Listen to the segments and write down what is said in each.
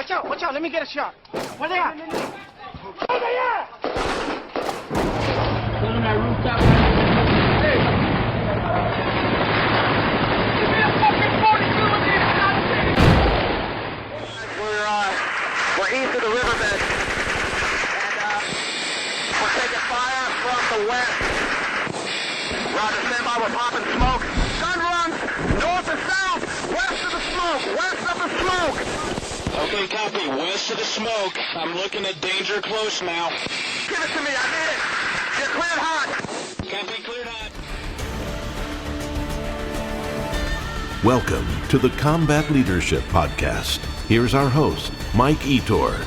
Watch out, let me get a shot. Where they at? Where they at? Put on that rooftop. Hey! Give me a fucking 42 in the United States! We're east of the riverbed. And, we're taking fire from the west. Roger, stand by, we're popping smoke. Gun runs north and south, west of the smoke, west of the smoke. Okay, copy. West of the smoke. I'm looking at danger close now. Give it to me, I need it. You're cleared hot. Copy, cleared hot. Welcome to the Combat Leadership Podcast. Here's our host, Mike Etor.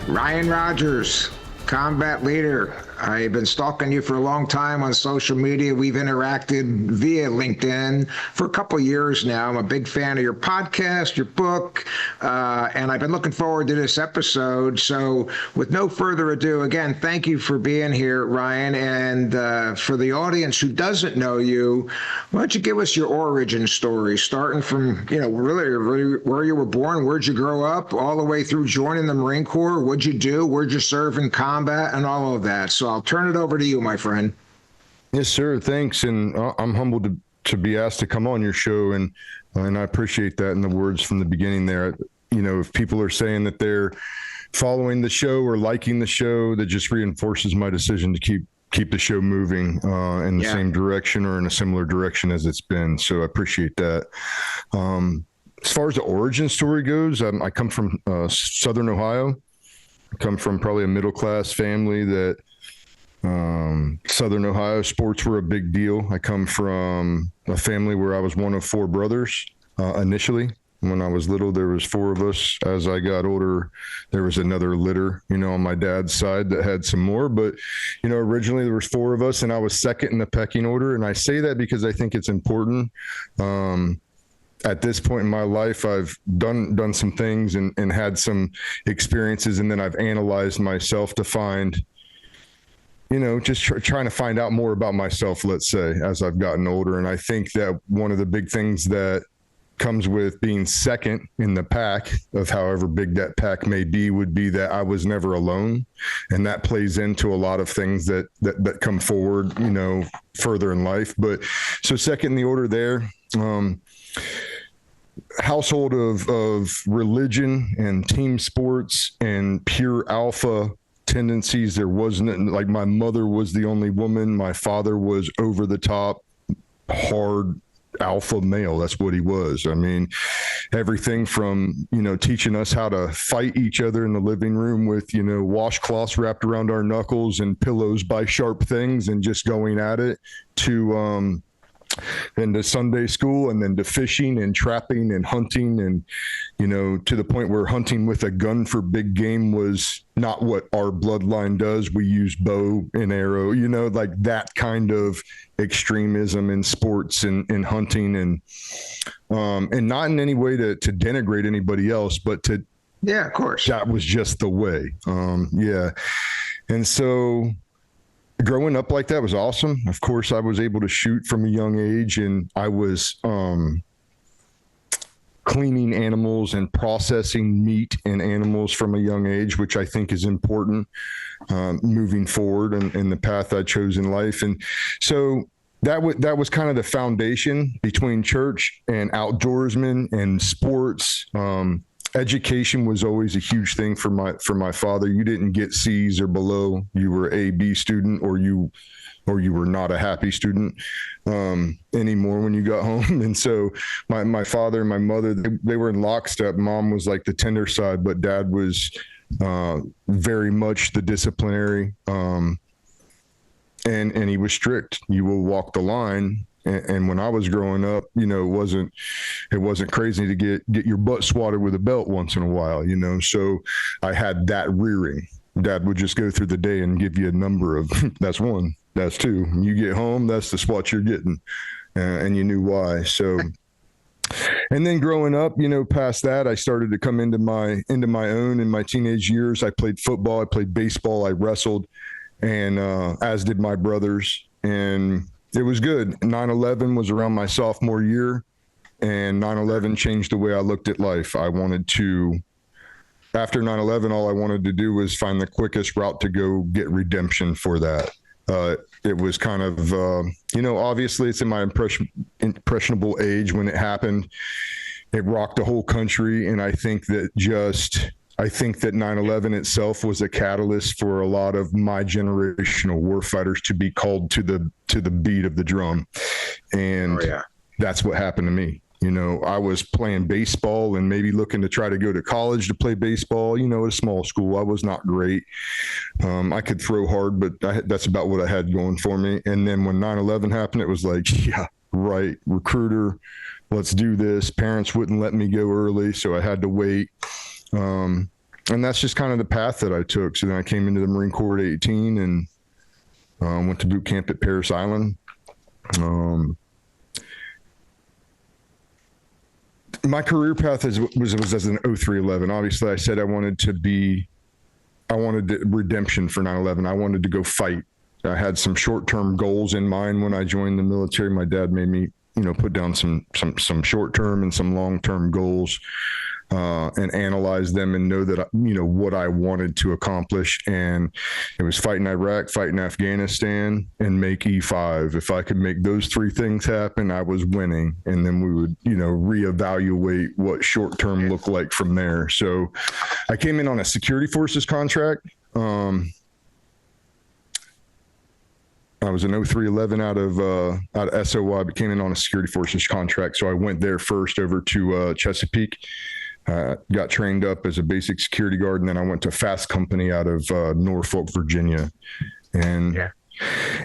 Ryan Rogers, combat leader. I've been stalking you for a long time on social media. We've interacted via LinkedIn for a couple of years now. I'm a big fan of your podcast, your book, and I've been looking forward to this episode. So with no further ado, again, thank you for being here, Ryan. And for the audience who doesn't know you, why don't you give us your origin story, starting from, really where you were born, where'd you grow up, all the way through joining the Marine Corps, what'd you do, where'd you serve in combat, and all of that. So I'll turn it over to you, my friend. Yes, sir. Thanks. And I'm humbled to be asked to come on your show. And I appreciate that in the words from the beginning there. If people are saying that they're following the show or liking the show, that just reinforces my decision to keep the show moving in the same direction or in a similar direction as it's been. So I appreciate that. As far as the origin story goes, I come from Southern Ohio. I come from probably a middle-class family that Southern Ohio sports were a big deal. I come from a family where I was one of four brothers initially. When I was little, there was four of us. As I got older, there was another litter, on my dad's side that had some more. But, originally there was four of us, and I was second in the pecking order. And I say that because I think it's important. At this point in my life, I've done some things and had some experiences, and then I've analyzed myself to find, just trying to find out more about myself, let's say, as I've gotten older. And I think that one of the big things that comes with being second in the pack, of however big that pack may be, would be that I was never alone. And that plays into a lot of things that come forward, further in life. But so second in the order there, household of religion and team sports and pure alpha tendencies. There wasn't, like, my mother was the only woman. My father was over the top, hard alpha male. That's what he was. I mean, everything from, teaching us how to fight each other in the living room with, washcloths wrapped around our knuckles and pillows by sharp things and just going at it, to, then to Sunday school, and then to fishing and trapping and hunting, and to the point where hunting with a gun for big game was not what our bloodline does. We use bow and arrow, like that kind of extremism in sports and in hunting, and not in any way to denigrate anybody else, but to, of course, that was just the way. And so growing up like that was awesome. Of course, I was able to shoot from a young age, and I was cleaning animals and processing meat and animals from a young age, which I think is important moving forward in the path I chose in life. And so that was kind of the foundation between church and outdoorsmen and sports. Education was always a huge thing for my father. You didn't get C's or below. You were a B student, or you were not a happy student anymore when you got home. And so my father and my mother, they were in lockstep. Mom was like the tender side, but dad was very much the disciplinary. And he was strict. You will walk the line. And when I was growing up, it wasn't crazy to get your butt swatted with a belt once in a while, so I had that rearing. Dad would just go through the day and give you a number of, that's one, that's two. When you get home, that's the swat you're getting. And you knew why. So, and then growing up, past that, I started to come into my own in my teenage years. I played football, I played baseball, I wrestled, and as did my brothers. And it was good. 9/11 was around my sophomore year. and 9/11 changed the way I looked at life. After 9/11, all I wanted to do was find the quickest route to go get redemption for that. It was kind of, obviously it's in my impressionable age when it happened. It rocked the whole country. And I think that 9/11 itself was a catalyst for a lot of my generational warfighters to be called to the beat of the drum. And that's what happened to me. I was playing baseball and maybe looking to try to go to college to play baseball, at a small school. I was not great. I could throw hard, but that's about what I had going for me. And then when 9/11 happened, it was like, yeah, right, recruiter, let's do this. Parents wouldn't let me go early, so I had to wait. And that's just kind of the path that I took. So then I came into the Marine Corps at 18 and went to boot camp at Parris Island. My career path was as an 0311. Obviously, I said I wanted redemption for 9/11. I wanted to go fight. I had some short-term goals in mind when I joined the military. My dad made me, put down some short-term and some long-term goals. And analyze them and know that, what I wanted to accomplish. And it was fight in Iraq, fight in Afghanistan, and make E5. If I could make those three things happen, I was winning. And then we would, reevaluate what short-term looked like from there. So I came in on a security forces contract. I was an 0311 out of SOY, but came in on a security forces contract. So I went there first over to Chesapeake. Got trained up as a basic security guard, and then I went to Fast Company out of Norfolk, Virginia. And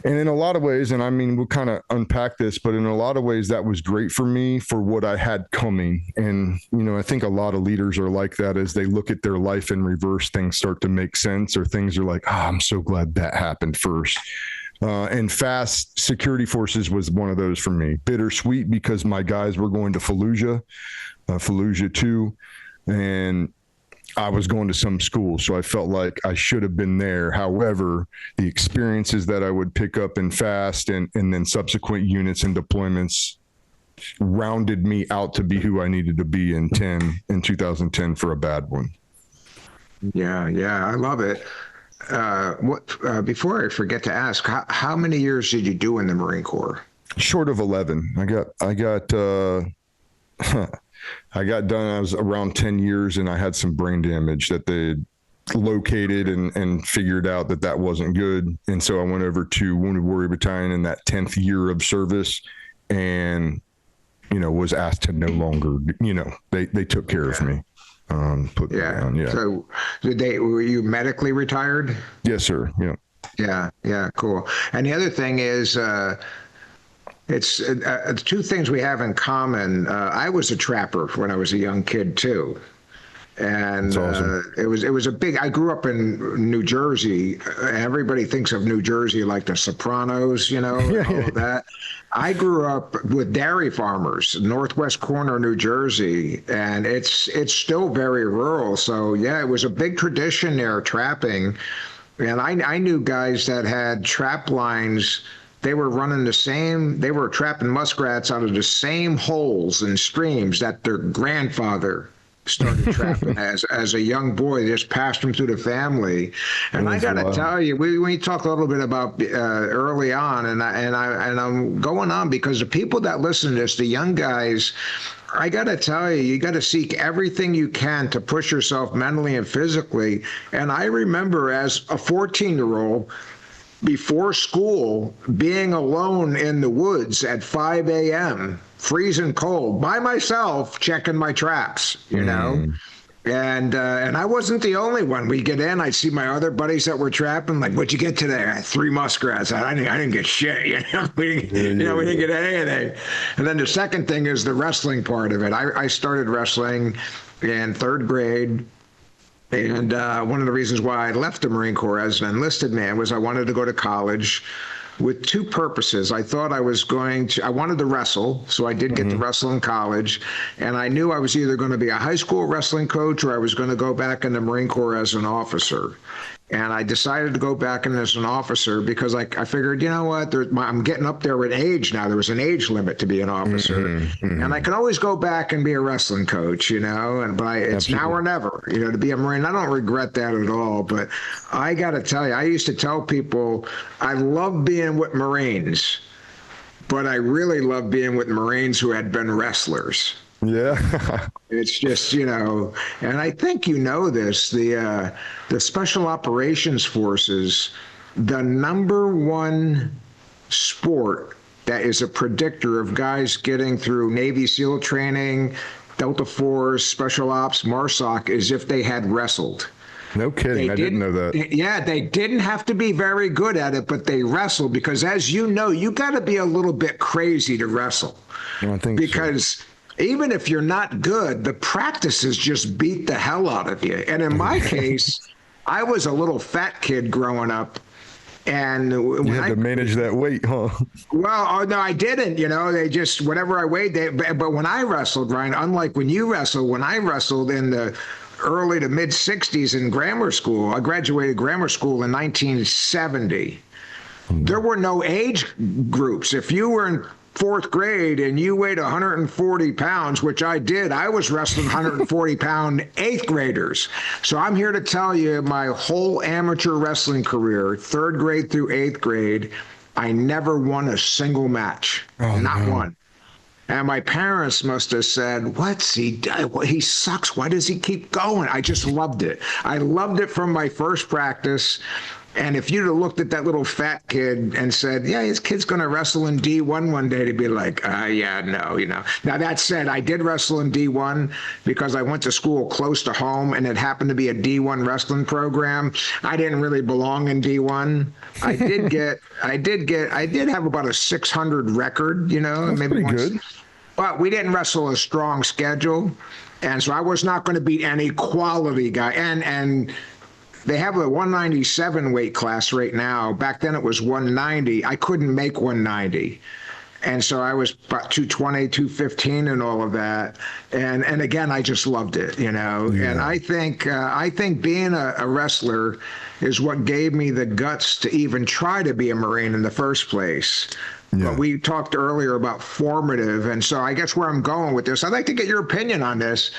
in a lot of ways, and I mean, we'll kind of unpack this, but in a lot of ways that was great for me for what I had coming. And, I think a lot of leaders are like that. As they look at their life in reverse, things start to make sense, or things are like, I'm so glad that happened first. And Fast Security Forces was one of those for me. Bittersweet because my guys were going to Fallujah 2, and I was going to some school, so I felt like I should have been there. However, the experiences that I would pick up in Fast and then subsequent units and deployments rounded me out to be who I needed to be in 2010 for a bad one. Yeah, I love it. Before I forget to ask, how many years did you do in the Marine Corps? Short of 11. I got done. I was around 10 years, and I had some brain damage that they located and figured out that wasn't good. And so I went over to Wounded Warrior Battalion in that 10th year of service, and was asked to no longer. They took care of me. Put me down. Yeah. So were you medically retired? Yes, sir. Yeah. Yeah. Cool. And the other thing is, it's two things we have in common. I was a trapper when I was a young kid too. And awesome. It was a big, I grew up in New Jersey. Everybody thinks of New Jersey like the Sopranos, all of that. I grew up with dairy farmers, northwest corner of New Jersey, and it's still very rural. So yeah, it was a big tradition there, trapping. And I knew guys that had trap lines. They were they were trapping muskrats out of the same holes and streams that their grandfather started trapping as a young boy. Just passed them through the family. And I got to tell you, we talked a little bit about early on, and I'm going on because the people that listen to this, the young guys, I got to tell you, you got to seek everything you can to push yourself mentally and physically. And I remember as a 14-year-old, before school, being alone in the woods at 5 a.m., freezing cold, by myself, checking my traps, And I wasn't the only one. We get in, I'd see my other buddies that were trapping, like, what'd you get today? I had 3 muskrats. I didn't get shit, we didn't get anything. And then the second thing is the wrestling part of it. I started wrestling in 3rd grade. And one of the reasons why I left the Marine Corps as an enlisted man was I wanted to go to college with 2 purposes. I thought I wanted to wrestle, so I did get to wrestle in college. And I knew I was either going to be a high school wrestling coach or I was going to go back in the Marine Corps as an officer. And I decided to go back in as an officer because I figured, you know what, I'm getting up there with age now. There was an age limit to be an officer. And I can always go back and be a wrestling coach, but it's now or never, to be a Marine. I don't regret that at all. But I got to tell you, I used to tell people I love being with Marines, but I really love being with Marines who had been wrestlers. Yeah. It's just, and I think this, the Special Operations Forces, the number one sport that is a predictor of guys getting through Navy SEAL training, Delta Force, Special Ops, MARSOC, is if they had wrestled. No kidding. I didn't know that. Yeah, they didn't have to be very good at it, but they wrestled because, as you know, you got to be a little bit crazy to wrestle. I think because even if you're not good, the practices just beat the hell out of you. And in my case, I was a little fat kid growing up. And you had to manage that weight, huh? Well, no, I didn't. They just, whatever I weighed. But when I wrestled, Ryan, unlike when you wrestled, when I wrestled in the early to mid 60s in grammar school, I graduated grammar school in 1970. There were no age groups. If you were in fourth grade and you weighed 140 pounds, which I did, I was wrestling 140-pound eighth graders. So I'm here to tell you, my whole amateur wrestling career, third grade through eighth grade, I never won a single match. Not one. And my parents must have said, what's he done? He sucks. Why does he keep going? I just loved it. I loved it from my first practice. And if you'd have looked at that little fat kid and said, yeah, his kid's going to wrestle in D1 one day, to be like, yeah, no, Now, that said, I did wrestle in D1 because I went to school close to home, and it happened to be a D1 wrestling program. I didn't really belong in D1. I did have about a 600 record, That's maybe pretty good. But we didn't wrestle a strong schedule. And so I was not going to beat any quality guy. And they have a 197 weight class right now. Back then it was 190. I couldn't make 190. And so I was about 220, 215 and all of that. And again, I just loved it, Yeah. And I think being a wrestler is what gave me the guts to even try to be a Marine in the first place. Yeah. But we talked earlier about formative. And so I guess where I'm going with this, I'd like to get your opinion on this.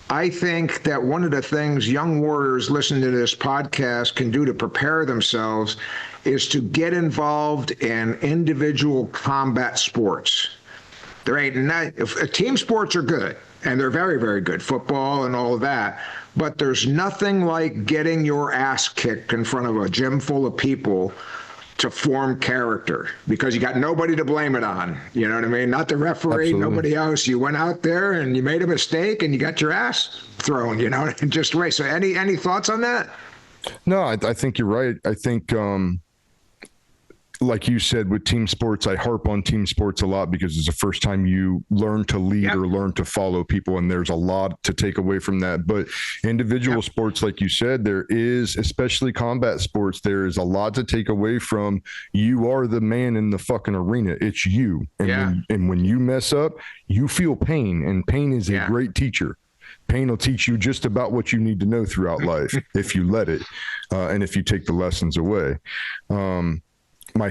I think that one of the things young warriors listening to this podcast can do to prepare themselves is to get involved in individual combat sports. Team sports are good, and they're very, very good, football and all of that. But there's nothing like getting your ass kicked in front of a gym full of people to form character, because you got nobody to blame it on. You know what I mean? Not the referee, Absolutely. Nobody else. You went out there and you made a mistake and you got your ass thrown, just right. So any thoughts on that? No, I think you're right. I think, like you said, with team sports, I harp on team sports a lot because it's the first time you learn to lead or learn to follow people, and there's a lot to take away from that. But individual sports, like you said, there is, especially combat sports, there is a lot to take away from. You are the man in the fucking arena. It's you. And when you mess up, you feel pain, and pain is a great teacher. Pain will teach you just about what you need to know throughout life if you let it, and if you take the lessons away. I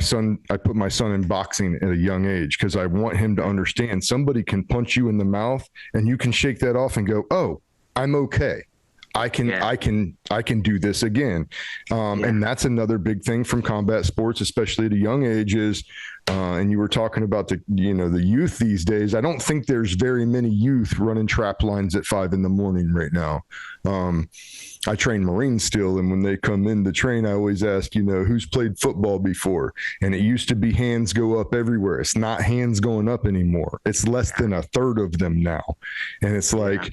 put my son in boxing at a young age because I want him to understand somebody can punch you in the mouth and you can shake that off and go, oh, I'm okay. I can do this again. And that's another big thing from combat sports, especially at a young age is, and you were talking about the youth these days. I don't think there's very many youth running trap lines at 5 a.m. right now. I train Marines still, and when they come in to train, I always ask, who's played football before? And it used to be hands go up everywhere. It's not hands going up anymore. It's less than a third of them now. And it's like,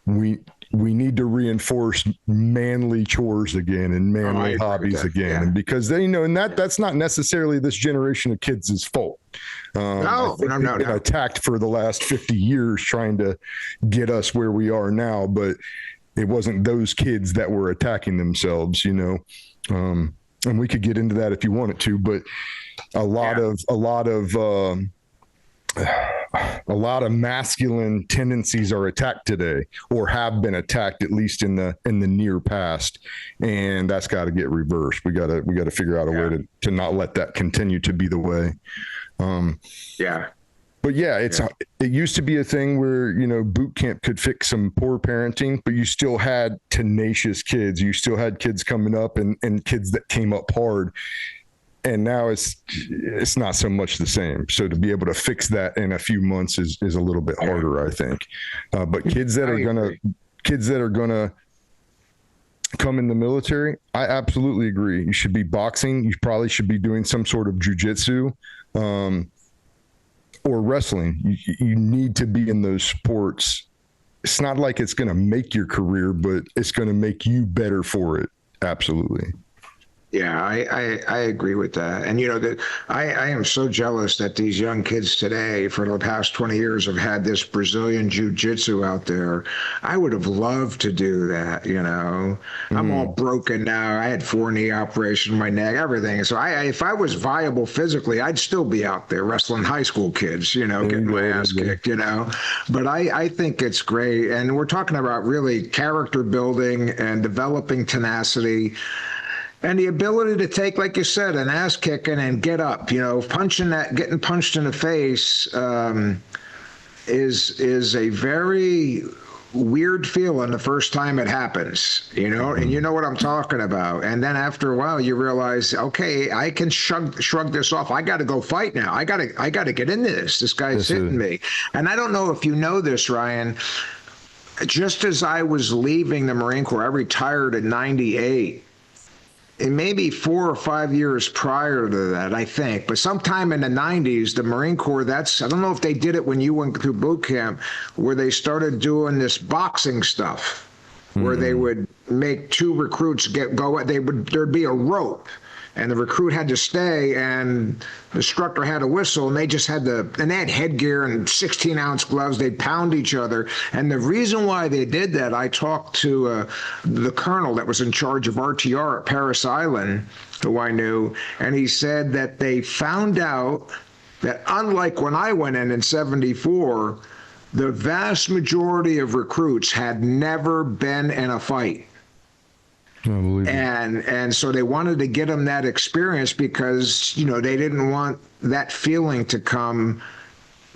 we need to reinforce manly chores again and manly hobbies again. Yeah. And because they, and that's not necessarily this generation of kids' fault. No. Been attacked for the last 50 years trying to get us where we are now, but it wasn't those kids that were attacking themselves, and we could get into that if you wanted to, but a lot of a lot of masculine tendencies are attacked today, or have been attacked, at least in the near past. And that's got to get reversed. We got to figure out a way to not let that continue to be the way. But it used to be a thing where, boot camp could fix some poor parenting, but you still had tenacious kids. You still had kids coming up and kids that came up hard. And now it's not so much the same. So to be able to fix that in a few months is a little bit harder, I think. But kids that are gonna come in the military, I absolutely agree. You should be boxing. You probably should be doing some sort of jujitsu. Or wrestling. You need to be in those sports. It's not like it's going to make your career, but it's going to make you better for it. Absolutely. Yeah, I agree with that. And, that I am so jealous that these young kids today for the past 20 years have had this Brazilian jiu-jitsu out there. I would have loved to do that, I'm all broken now. I had 4 knee operations in my neck, everything. So if I was viable physically, I'd still be out there wrestling high school kids, getting my ass kicked, But I think it's great. And we're talking about really character building and developing tenacity. And the ability to take, like you said, an ass kicking and get up, getting punched in the face is a very weird feeling the first time it happens, and you know what I'm talking about. And then after a while, you realize, okay, I can shrug this off. I got to go fight now. I got to get into this. This guy's hitting me. And I don't know if you know this, Ryan. Just as I was leaving the Marine Corps, I retired in '98. And maybe 4 or 5 years prior to that, I think, but sometime in the 90s, the Marine Corps, I don't know if they did it when you went through boot camp, where they started doing this boxing stuff, where they would make 2 recruits there'd be a rope, and the recruit had to stay, and the instructor had a whistle, and they had headgear and 16-ounce gloves. They'd pound each other. And the reason why they did that, I talked to the colonel that was in charge of RTR at Parris Island, who I knew, and he said that they found out that, unlike when I went in '74, the vast majority of recruits had never been in a fight. And so they wanted to get them that experience because, they didn't want that feeling to come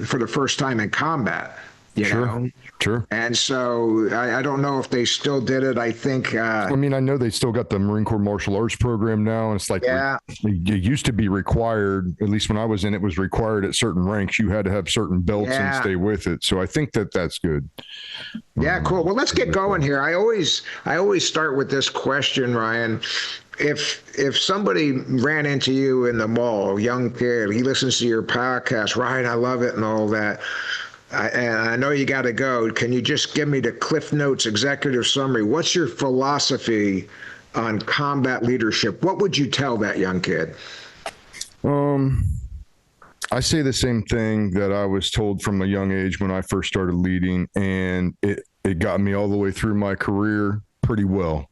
for the first time in combat, you know? Sure. And so I don't know if they still did it. I think. I know they still got the Marine Corps martial arts program now. And it's like, it used to be required, at least when I was in, it was required at certain ranks. You had to have certain belts and stay with it. So I think that's good. Yeah, cool. Well, let's get going here. I always start with this question, Ryan. If somebody ran into you in the mall, a young kid, he listens to your podcast, Ryan, I love it and all that. And I know you got to go. Can you just give me the Cliff Notes executive summary? What's your philosophy on combat leadership? What would you tell that young kid? I say the same thing that I was told from a young age when I first started leading, and it got me all the way through my career pretty well.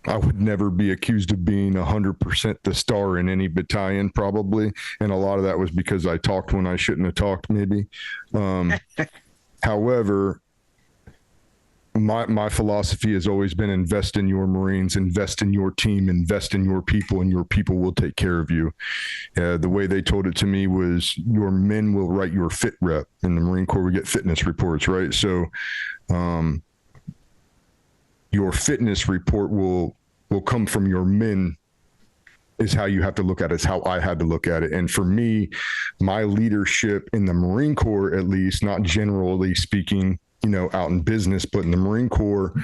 I would never be accused of being 100% the star in any battalion, probably. And a lot of that was because I talked when I shouldn't have talked, maybe. However, my philosophy has always been invest in your Marines, invest in your team, invest in your people, and your people will take care of you. The way they told it to me was your men will write your fit rep. In the Marine Corps, we get fitness reports, right? So, your fitness report will come from your men, is how you have to look at it. It's how I had to look at it. And for me, my leadership in the Marine Corps, at least, not generally speaking, out in business, but in the Marine Corps,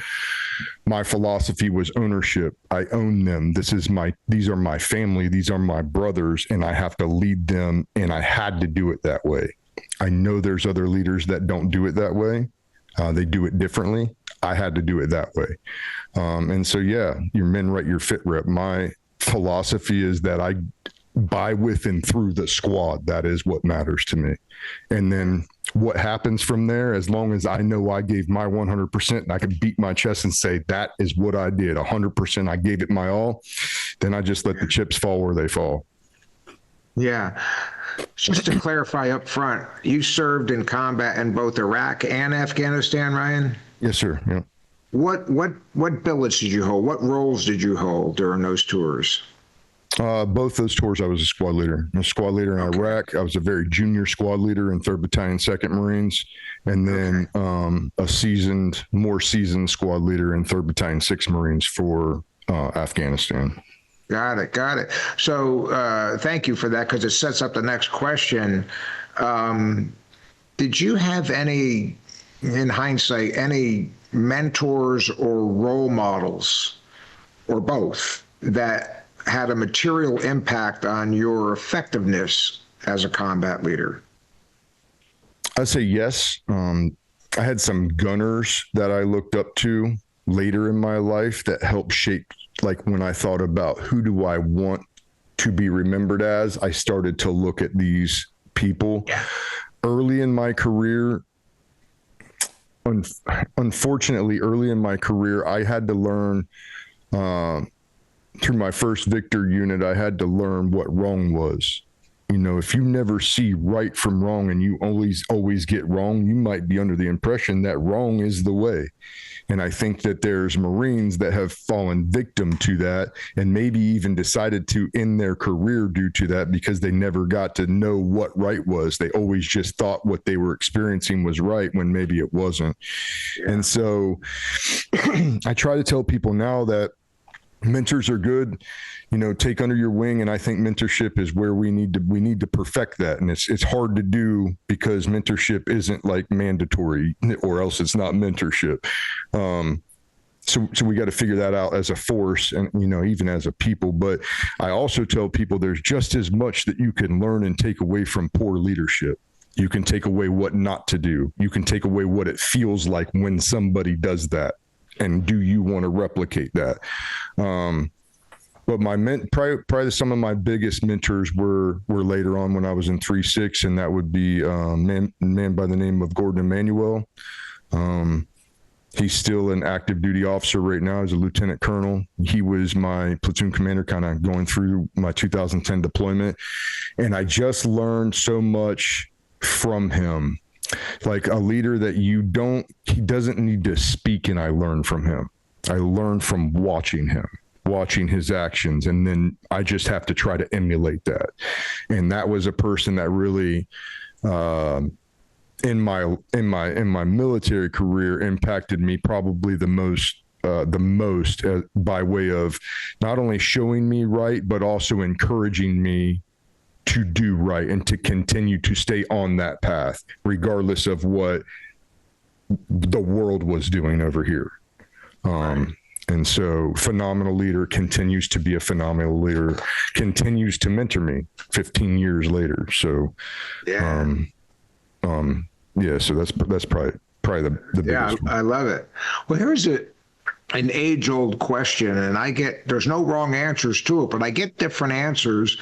my philosophy was ownership. I own them. These are my family. These are my brothers, and I have to lead them. And I had to do it that way. I know there's other leaders that don't do it that way. They do it differently. I had to do it that way. And so, your men write your fit rep. My philosophy is that I buy with and through the squad. That is what matters to me. And then what happens from there, as long as I know I gave my 100% and I can beat my chest and say, that is what I did. 100%. I gave it my all. Then I just let the chips fall where they fall. Yeah. Just to clarify up front, you served in combat in both Iraq and Afghanistan, Ryan? Yes, sir. Yeah. What billets did you hold? What roles did you hold during those tours? Both those tours, I was a squad leader. A squad leader in Iraq. I was a very junior squad leader in 3rd Battalion, 2nd Marines, and then a more seasoned squad leader in 3rd Battalion, 6th Marines for Afghanistan. Got it. So thank you for that, because it sets up the next question. Did you have any, in hindsight, any mentors or role models, or both, that had a material impact on your effectiveness as a combat leader? I'd say yes. I had some gunners that I looked up to later in my life that helped shape, like when I thought about who do I want to be remembered as, I started to look at these people. Early in my career, unfortunately, I had to learn, through my first Victor unit, I had to learn what wrong was. You know, if you never see right from wrong and you always get wrong, you might be under the impression that wrong is the way. And I think that there's Marines that have fallen victim to that and maybe even decided to end their career due to that, because they never got to know what right was. They always just thought what they were experiencing was right when maybe it wasn't. Yeah. And so I try to tell people now that mentors are good, you know, take under your wing. And I think mentorship is where we need to perfect that. And it's hard to do because mentorship isn't like mandatory, or else it's not mentorship. So we got to figure that out as a force and, you know, even as a people. But I also tell people there's just as much that you can learn and take away from poor leadership. You can take away what not to do. You can take away what it feels like when somebody does that. And do you want to replicate that? But probably some of my biggest mentors were later on when I was in 3-6, and that would be a man by the name of Gordon Emanuel. He's still an active duty officer right now as a lieutenant colonel. He was my platoon commander kind of going through my 2010 deployment. And I just learned so much from him. Like a leader that he doesn't need to speak, and I learned from him. I learned from watching his actions, and then I just have to try to emulate that. And that was a person that really, in my military career, impacted me probably the most by way of not only showing me right, but also encouraging me to do right and to continue to stay on that path, regardless of what the world was doing over here. And so phenomenal leader, continues to be a phenomenal leader, continues to mentor me 15 years later. So, so that's probably the biggest one. I love it. Well, here's an age-old question, and there's no wrong answers to it, but I get different answers.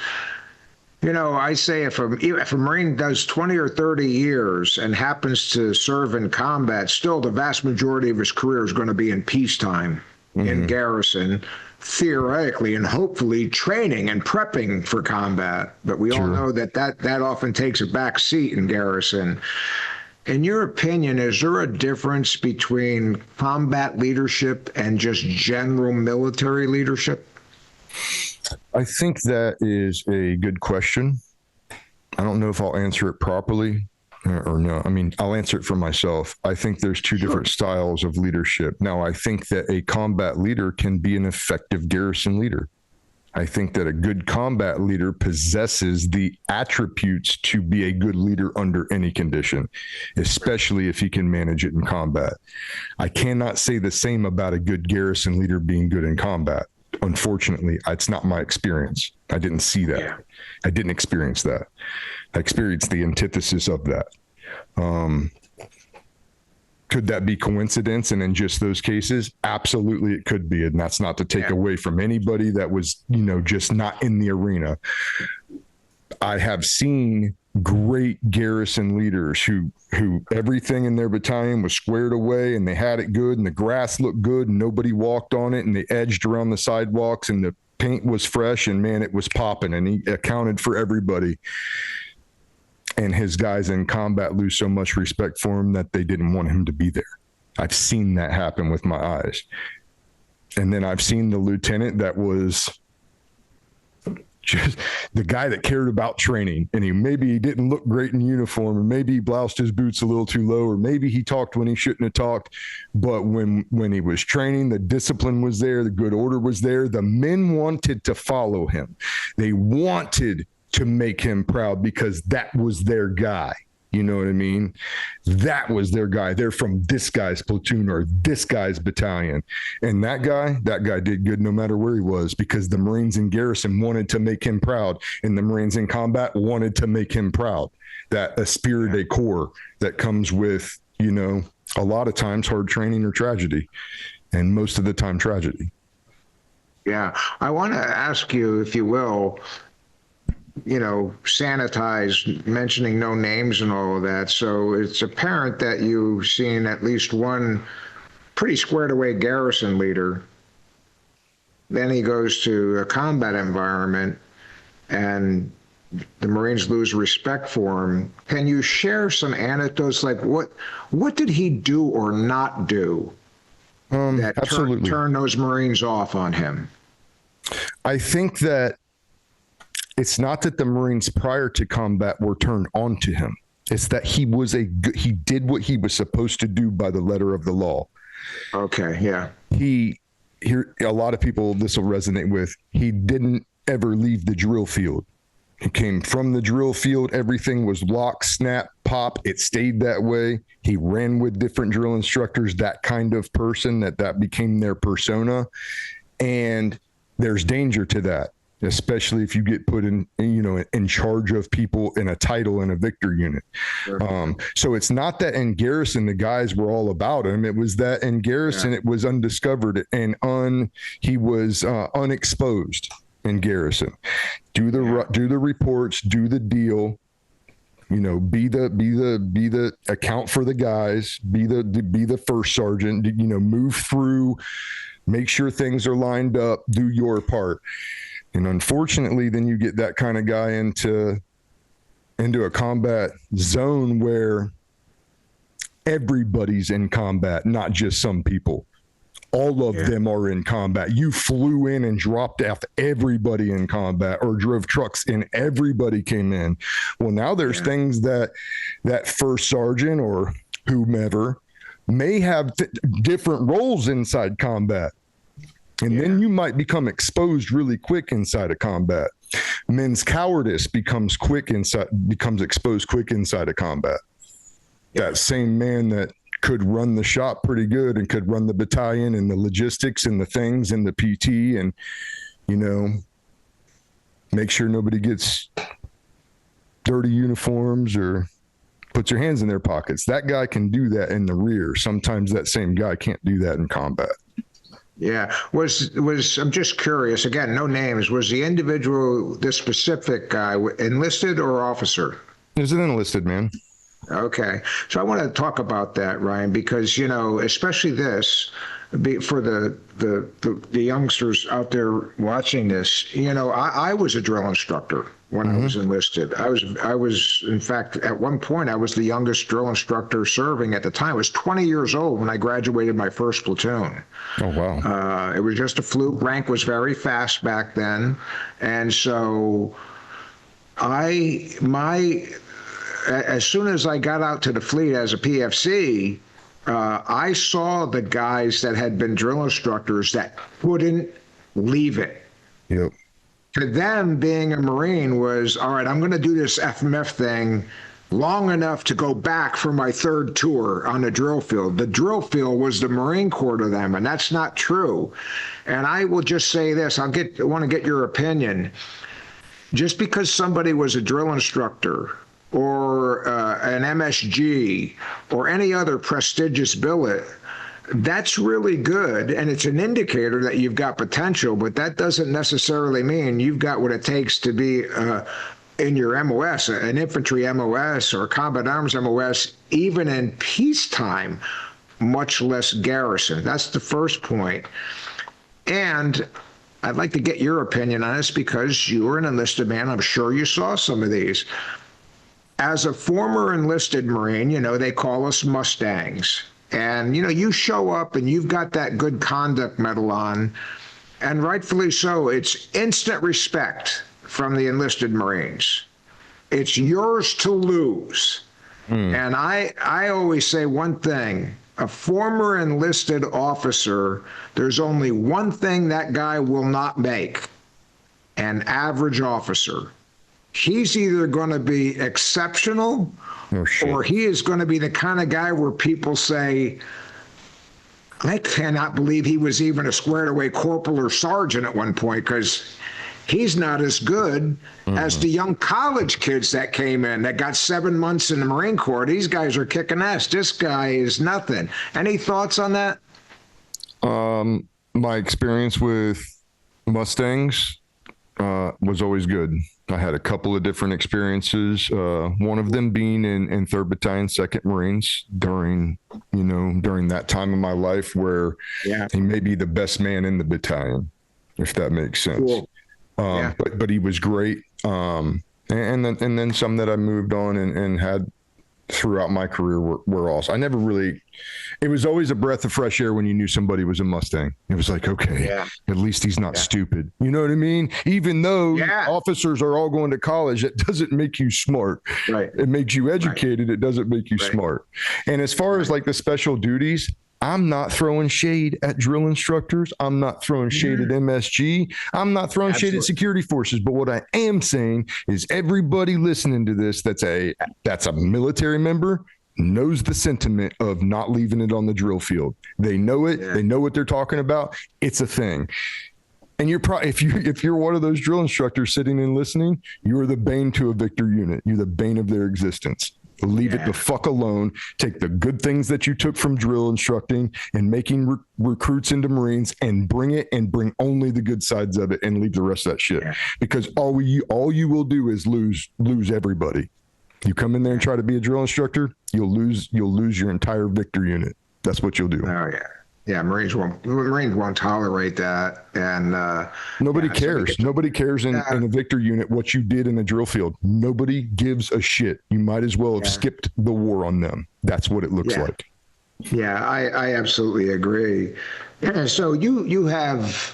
You know, I say if a Marine does 20 or 30 years and happens to serve in combat, still the vast majority of his career is going to be in peacetime, in garrison, theoretically and hopefully training and prepping for combat. But we all know that often takes a back seat in garrison. In your opinion, is there a difference between combat leadership and just general military leadership? I think that is a good question. I don't know if I'll answer it properly or no. I mean, I'll answer it for myself. I think there's two different styles of leadership. Now, I think that a combat leader can be an effective garrison leader. I think that a good combat leader possesses the attributes to be a good leader under any condition, especially if he can manage it in combat. I cannot say the same about a good garrison leader being good in combat. Unfortunately, it's not my experience. I didn't see that. Yeah. I didn't experience that. I experienced the antithesis of that. Could that be coincidence? And in just those cases, absolutely it could be. And that's not to take away from anybody that was, just not in the arena. I have seen great garrison leaders who everything in their battalion was squared away and they had it good and the grass looked good and nobody walked on it and they edged around the sidewalks and the paint was fresh and man, it was popping and he accounted for everybody. and his guys in combat lose so much respect for him that they didn't want him to be there. I've seen that happen with my eyes. And then I've seen the lieutenant that was just the guy that cared about training, and maybe he didn't look great in uniform, or maybe he bloused his boots a little too low, or maybe he talked when he shouldn't have talked. But when he was training, the discipline was there, the good order was there. The men wanted to follow him. They wanted to make him proud because that was their guy. You know what I mean? That was their guy. They're from this guy's platoon or this guy's battalion. And that guy did good no matter where he was, because the Marines in garrison wanted to make him proud, and the Marines in combat wanted to make him proud. That esprit de corps that comes with, you know, a lot of times hard training or tragedy, and most of the time tragedy. Yeah. I want to ask you, if you will, you know, sanitize mentioning no names and all of that. So it's apparent that you've seen at least one pretty squared away garrison leader. Then he goes to a combat environment and the Marines lose respect for him. Can you share some anecdotes? Like what did he do or not do that turned those Marines off on him? I think that it's not that the Marines prior to combat were turned on to him. It's that he did what he was supposed to do by the letter of the law. Okay, yeah. A lot of people this will resonate with. He didn't ever leave the drill field. He came from the drill field. Everything was lock, snap, pop. It stayed that way. He ran with different drill instructors, that kind of person, that became their persona. And there's danger to that, especially if you get put in charge of people in a title in a Victor unit. Sure. So it's not that in garrison the guys were all about him. It was that in garrison it was undiscovered and he was unexposed in garrison. Do the reports, do the deal. You know, be the account for the guys. Be the first sergeant. You know, move through, make sure things are lined up. Do your part. And unfortunately, then you get that kind of guy into a combat zone where everybody's in combat, not just some people. All of them are in combat. You flew in and dropped off everybody in combat, or drove trucks and everybody came in. Well, now there's things that first sergeant or whomever may have different roles inside combat. And then you might become exposed really quick inside of combat. Men's cowardice becomes exposed quick inside of combat. That same man that could run the shop pretty good and could run the battalion and the logistics and the things and the PT and, you know, make sure nobody gets dirty uniforms or puts their hands in their pockets. That guy can do that in the rear. Sometimes that same guy can't do that in combat. Yeah. I'm just curious, again, no names. Was the individual, this specific guy, enlisted or officer? He was an enlisted man. Okay. So I want to talk about that, Ryan, because, you know, especially this, for the youngsters out there watching this, you know, I was a drill instructor when I was enlisted. I was, in fact, at one point, I was the youngest drill instructor serving at the time. I was 20 years old when I graduated my first platoon. Oh, wow. It was just a fluke. Rank was very fast back then. And so as soon as I got out to the fleet as a PFC, I saw the guys that had been drill instructors that couldn't leave it. Yep. To them, being a Marine was, all right, I'm going to do this FMF thing long enough to go back for my third tour on the drill field. The drill field was the Marine Corps to them, and that's not true. And I will just say this, I want to get your opinion. Just because somebody was a drill instructor or an MSG or any other prestigious billet, that's really good, and it's an indicator that you've got potential, but that doesn't necessarily mean you've got what it takes to be in your MOS, an infantry MOS or combat arms MOS, even in peacetime, much less garrison. That's the first point. And I'd like to get your opinion on this because you were an enlisted man. I'm sure you saw some of these. as a former enlisted Marine, they call us Mustangs. And, you show up and you've got that good conduct medal on, and rightfully so. It's instant respect from the enlisted Marines. It's yours to lose. And I always say one thing. A former enlisted officer, there's only one thing that guy will not make: an average officer. He's either going to be exceptional, or he is going to be the kind of guy where people say, I cannot believe he was even a squared away corporal or sergeant at one point, because he's not as good as the young college kids that came in that got 7 months in the Marine Corps. These guys are kicking ass. This guy is nothing. Any thoughts on that? My experience with Mustangs was always good. I had a couple of different experiences. One of them being in 3rd Battalion, 2nd Marines during that time of my life where he may be the best man in the battalion, if that makes sense. Cool. But he was great. And then some that I moved on and had throughout my career were also. It was always a breath of fresh air when you knew somebody was a Mustang. It was like, okay, at least he's not stupid. You know what I mean? Even though officers are all going to college, that doesn't make you smart. Right. It makes you educated. Right. It doesn't make you smart. And as far as like the special duties, I'm not throwing shade at drill instructors. I'm not throwing shade at MSG. I'm not throwing shade at security forces. But what I am saying is everybody listening to this that's a military member knows the sentiment of not leaving it on the drill field. They know it. Yeah. They know what they're talking about. It's a thing. And you're probably, if you're one of those drill instructors sitting and listening, you're the bane to a Victor unit. You're the bane of their existence. Leave it the fuck alone. Take the good things that you took from drill instructing and making recruits into Marines, and bring only the good sides of it, and leave the rest of that shit. Yeah. Because all you will do is lose everybody. You come in there and try to be a drill instructor, you'll lose your entire Victor unit. That's what you'll do. Oh yeah. Yeah, Marines won't tolerate that, and nobody cares. Nobody cares in a Victor unit what you did in the drill field. Nobody gives a shit. You might as well have skipped the war on them. That's what it looks like. Yeah, I absolutely agree. So you have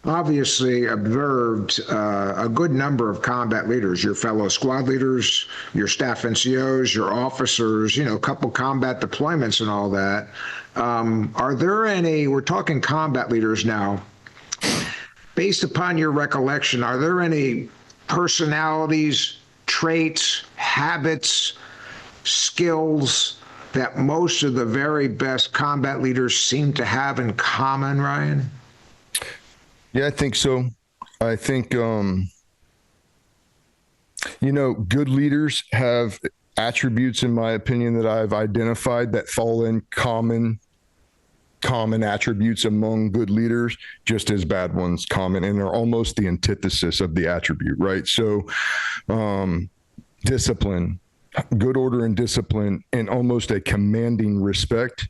obviously observed a good number of combat leaders, your fellow squad leaders, your staff NCOs, your officers, a couple combat deployments and all that. Are there any, we're talking combat leaders now, based upon your recollection, are there any personalities, traits, habits, skills that most of the very best combat leaders seem to have in common, Ryan? Yeah, I think so. I think, good leaders have attributes, in my opinion, that I've identified that fall in common attributes among good leaders, just as bad ones common, and are almost the antithesis of the attribute, right? So, discipline, good order and discipline, and almost a commanding respect.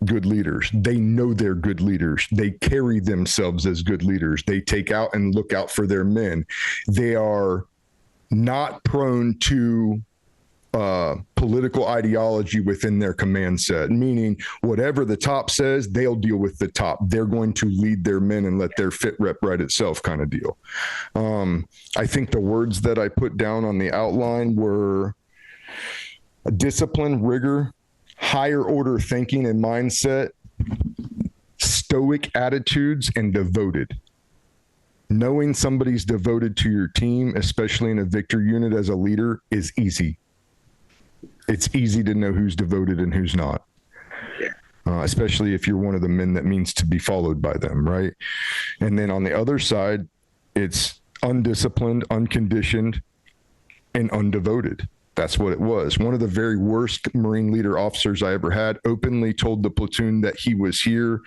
Good leaders. They know they're good leaders. They carry themselves as good leaders. They take out and look out for their men. They are not prone to political ideology within their command set, meaning whatever the top says, they'll deal with the top. They're going to lead their men and let their fit rep write itself kind of deal. I think the words that I put down on the outline were discipline, rigor, higher order thinking and mindset, stoic attitudes, and devoted. Knowing somebody's devoted to your team, especially in a Victor unit as a leader, is easy. It's easy to know who's devoted and who's not, especially if you're one of the men that means to be followed by them, right? And then on the other side, it's undisciplined, unconditioned, and undevoted. That's what it was. One of the very worst Marine leader officers I ever had openly told the platoon that he was here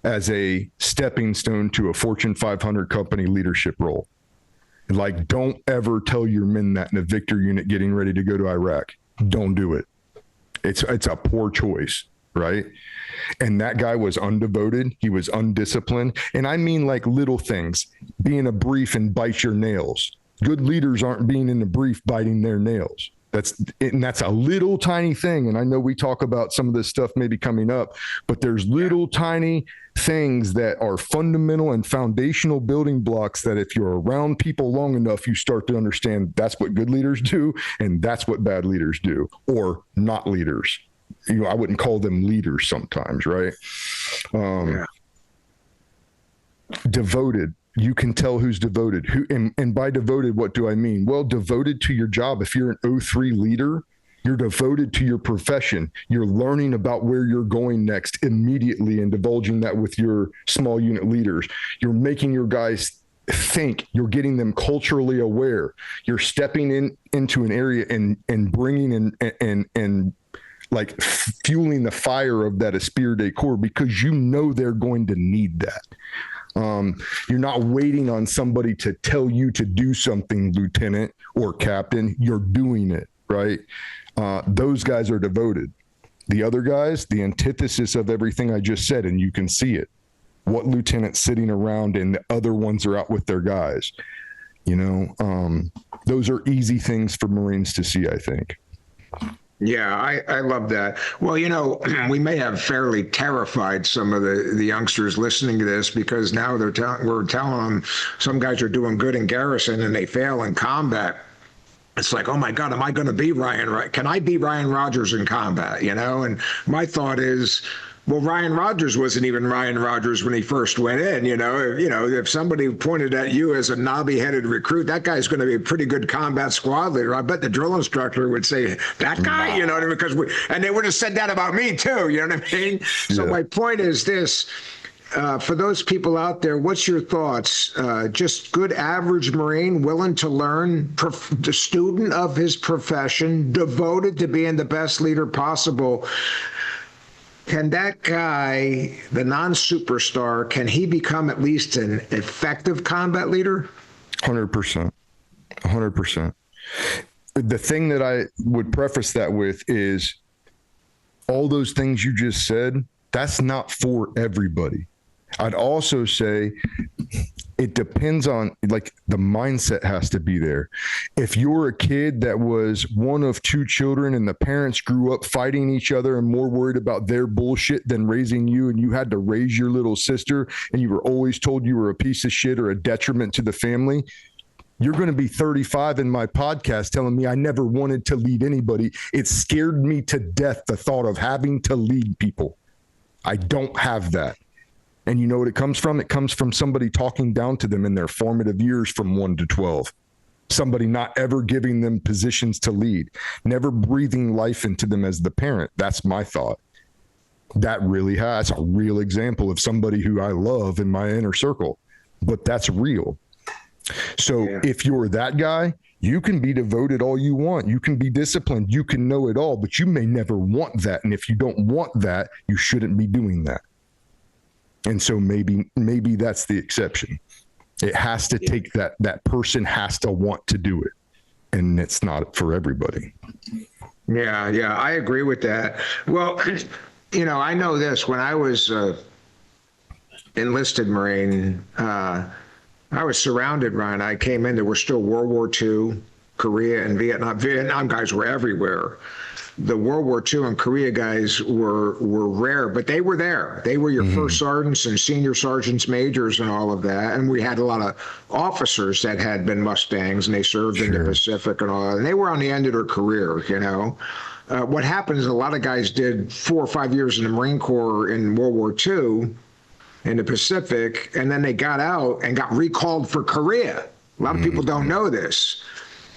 as a stepping stone to a Fortune 500 company leadership role. Like, don't ever tell your men that in a Victor unit getting ready to go to Iraq. Don't do it. It's a poor choice, right? And that guy was undevoted. He was undisciplined. And I mean like little things, being a brief and bite your nails. Good leaders aren't being in the brief biting their nails. That's a little tiny thing. And I know we talk about some of this stuff maybe coming up, but there's little tiny things that are fundamental and foundational building blocks that if you're around people long enough, you start to understand that's what good leaders do and that's what bad leaders do, or not leaders. I wouldn't call them leaders sometimes, right? Devoted. You can tell who's devoted. And by devoted, what do I mean? Well, devoted to your job. If you're an O3 leader, you're devoted to your profession. You're learning about where you're going next immediately and divulging that with your small unit leaders. You're making your guys think. You're getting them culturally aware. You're stepping into an area and bringing in and like fueling the fire of that Esprit de Corps, because you know they're going to need that. You're not waiting on somebody to tell you to do something, lieutenant or captain. You're doing it, right? Those guys are devoted. The other guys, the antithesis of everything I just said, and you can see it. What lieutenant's sitting around and the other ones are out with their guys? Those are easy things for Marines to see, I think. Yeah, I love that. Well, we may have fairly terrified some of the youngsters listening to this, because now we're telling them some guys are doing good in garrison and they fail in combat. It's like, oh my God, am I going to be can I be Ryan Rogers in combat? And my thought is, well, Ryan Rogers wasn't even Ryan Rogers when he first went in. If somebody pointed at you as a knobby-headed recruit, that guy's going to be a pretty good combat squad leader. I bet the drill instructor would say, that guy, what I mean? Because and they would have said that about me too, you know what I mean? Yeah. So my point is this. For those people out there, what's your thoughts? Just good average Marine, willing to learn, the student of his profession, devoted to being the best leader possible. Can that guy, the non-superstar, can he become at least an effective combat leader? 100%. 100%. The thing that I would preface that with is all those things you just said, that's not for everybody. I'd also say it depends on, like, the mindset has to be there. If you're a kid that was one of two children and the parents grew up fighting each other and more worried about their bullshit than raising you, and you had to raise your little sister and you were always told you were a piece of shit or a detriment to the family, you're going to be 35 in my podcast telling me I never wanted to lead anybody. It scared me to death, the thought of having to lead people. I don't have that. And you know what it comes from? It comes from somebody talking down to them in their formative years from 1 to 12. Somebody not ever giving them positions to lead, never breathing life into them as the parent. That's my thought. That's a real example of somebody who I love in my inner circle, but that's real. So if you're that guy, you can be devoted all you want. You can be disciplined. You can know it all, but you may never want that. And if you don't want that, you shouldn't be doing that. And so maybe that's the exception. It has to take that person has to want to do it. And it's not for everybody. Yeah, I agree with that. Well, I know this. When I was enlisted Marine, I was surrounded, Ryan. I came in, there were still World War II, Korea, and Vietnam. Vietnam guys were everywhere. The World War II and Korea guys were rare, but they were there. They were your first sergeants and senior sergeants, majors, and all of that. And we had a lot of officers that had been Mustangs, and they served in the Pacific and all that. And they were on the end of their career, What happened is a lot of guys did 4 or 5 years in the Marine Corps in World War II in the Pacific, and then they got out and got recalled for Korea. A lot of people don't know this.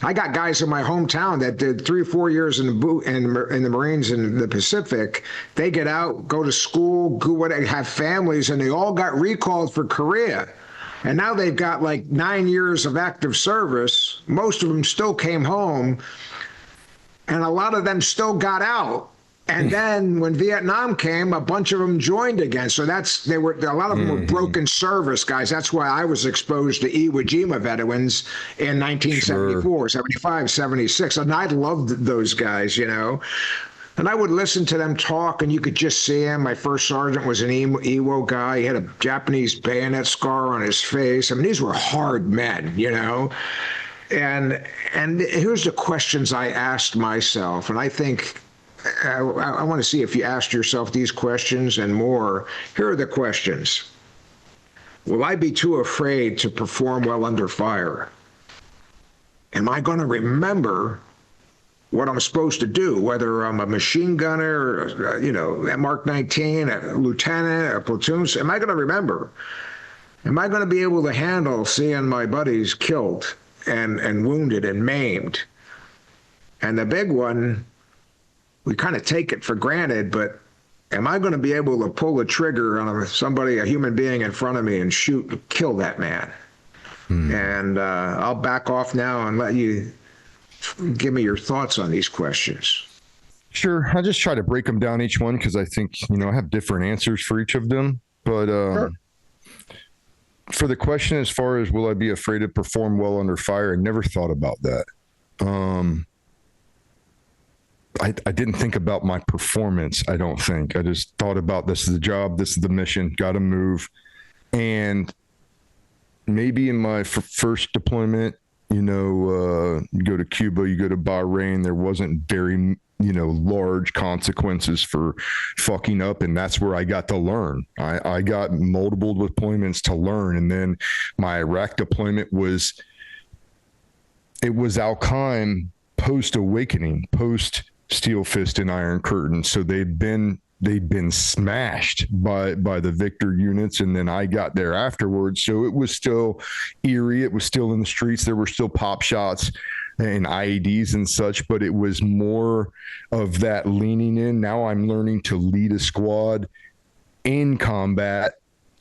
I got guys in my hometown that did 3 or 4 years in the Marines in the Pacific. They get out, go to school, have families, and they all got recalled for Korea. And now they've got like 9 years of active service. Most of them still came home, and a lot of them still got out. And then when Vietnam came, a bunch of them joined again. So a lot of them were broken service guys. That's why I was exposed to Iwo Jima veterans in 1974, 75, 76. And I loved those guys, And I would listen to them talk, and you could just see him. My first sergeant was an Iwo guy. He had a Japanese bayonet scar on his face. I mean, these were hard men, And here's the questions I asked myself, and I think I want to see if you asked yourself these questions and more. Here are the questions. Will I be too afraid to perform well under fire? Am I going to remember what I'm supposed to do, whether I'm a machine gunner, at Mark 19, a lieutenant, a platoon? Am I going to remember? Am I going to be able to handle seeing my buddies killed and wounded and maimed? And the big one, we kind of take it for granted, but am I going to be able to pull the trigger on somebody, a human being in front of me, and shoot and kill that man? And I'll back off now and let you give me your thoughts on these questions. Sure. I just try to break them down each one because I think, I have different answers for each of them. But sure. For the question as far as will I be afraid to perform well under fire, I never thought about that. I didn't think about my performance, I don't think. I just thought about this is the job, this is the mission, got to move. And maybe in my first deployment, you go to Cuba, you go to Bahrain, there wasn't very, large consequences for fucking up. And that's where I got to learn. I got multiple deployments to learn. And then my Iraq deployment was Al-Qaim post-awakening, post-Steel Fist and Iron Curtain. So they'd been smashed by the Victor units, and then I got there afterwards. So it was still eerie. It was still in the streets. There were still pop shots and IEDs and such, but it was more of that leaning in. Now I'm learning to lead a squad in combat,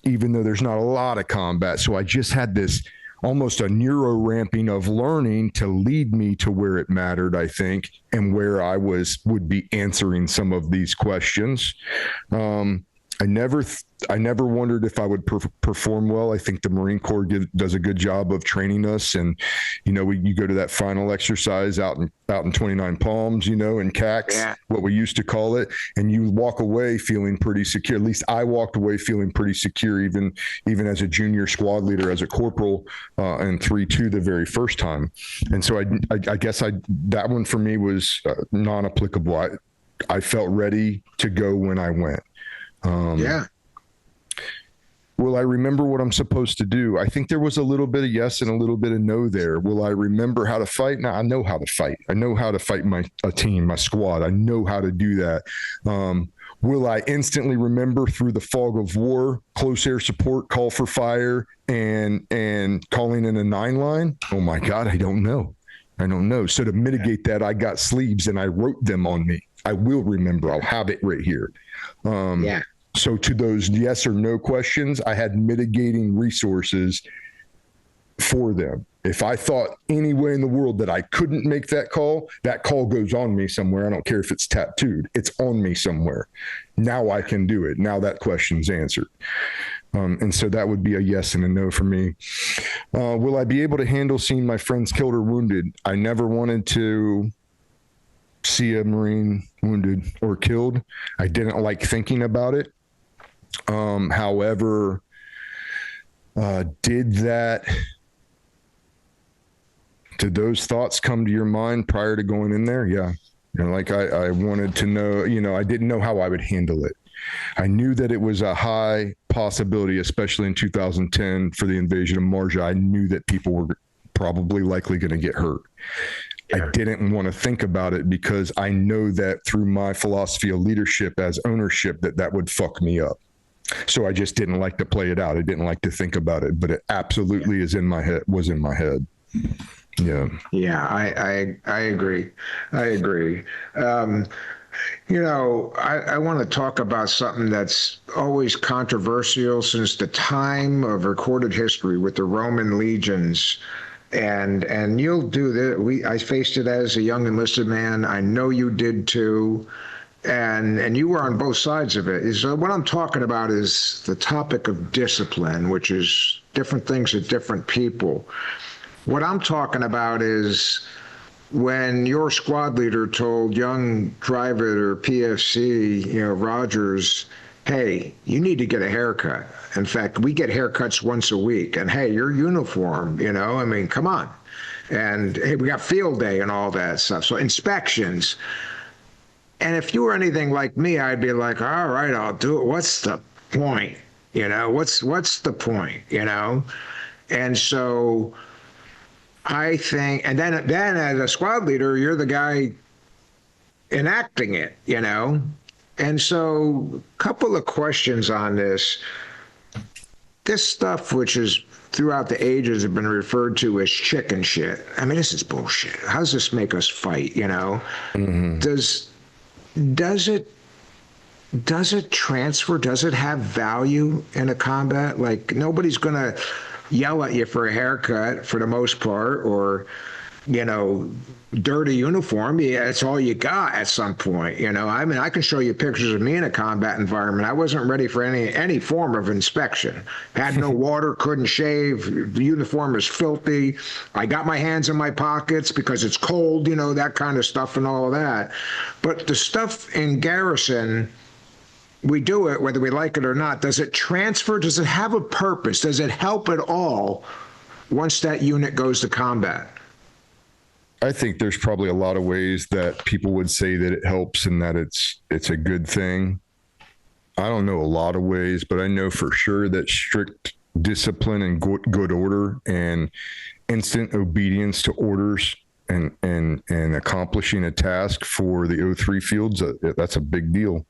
even though there's not a lot of combat. So I just had this almost a neuro ramping of learning to lead me to where it mattered, I think, and where I would be answering some of these questions. I never wondered if I would perform well. I think the Marine Corps does a good job of training us, and you go to that final exercise out in 29 Palms, in CAX, what we used to call it, and you walk away feeling pretty secure. At least I walked away feeling pretty secure, even as a junior squad leader, as a corporal, in 3-2 the very first time. And so I guess that one for me was non-applicable. I felt ready to go when I went. Will I remember what I'm supposed to do? I think there was a little bit of yes and a little bit of no there. Will I remember how to fight? Now I know how to fight. I know how to fight a team, my squad. I know how to do that. Will I instantly remember through the fog of war, close air support, call for fire, and calling in a 9 line? Oh my God, I don't know. So to mitigate that, I got sleeves and I wrote them on me. I will remember. I'll have it right here. So to those yes or no questions, I had mitigating resources for them. If I thought any way in the world that I couldn't make that call goes on me somewhere. I don't care if it's tattooed. It's on me somewhere. Now I can do it. Now that question's answered. And so that would be a yes and a no for me. Will I be able to handle seeing my friends killed or wounded? I never wanted to see a Marine wounded or killed. I didn't like thinking about it. However, did those thoughts come to your mind prior to going in there? Yeah. I wanted to know, I didn't know how I would handle it. I knew that it was a high possibility, especially in 2010 for the invasion of Marjah. I knew that people were probably likely going to get hurt. I didn't want to think about it because I know that through my philosophy of leadership as ownership, that would fuck me up. So I just didn't like to play it out. I didn't like to think about it, but it absolutely was in my head. Yeah. Yeah, I agree. I want to talk about something that's always controversial since the time of recorded history with the Roman legions. And you'll do this. I faced it as a young enlisted man. I know you did too. And you were on both sides of it. So what I'm talking about is the topic of discipline, which is different things to different people. What I'm talking about is when your squad leader told young private or PFC, Rogers, hey, you need to get a haircut. In fact, we get haircuts once a week. And hey, your uniform, come on. And hey, we got field day and all that stuff. So inspections. And if you were anything like me, I'd be like, all right, I'll do it. What's the point? You know, what's the point? You know? And so I think, and then as a squad leader, you're the guy enacting it, you know? And so a couple of questions on this. This stuff, which is throughout the ages have been referred to as chicken shit. I mean, this is bullshit. How does this make us fight, you know? Mm-hmm. Does it transfer? Does it have value in a combat? Like, nobody's going to yell at you for a haircut for the most part, or, you know, dirty uniform. Yeah, it's all you got at some point, you know. I mean, I can show you pictures of me in a combat environment. I wasn't ready for any form of inspection. Had no water, couldn't shave. The uniform is filthy. I got my hands in my pockets because it's cold, you know, that kind of stuff and all of that. But the stuff in garrison, we do it whether we like it or not. Does it transfer? Does it have a purpose? Does it help at all once that unit goes to combat? I think there's probably a lot of ways that people would say that it helps and that it's a good thing. I don't know a lot of ways, but I know for sure that strict discipline and good order and instant obedience to orders and accomplishing a task for the O3 fields, that's a big deal.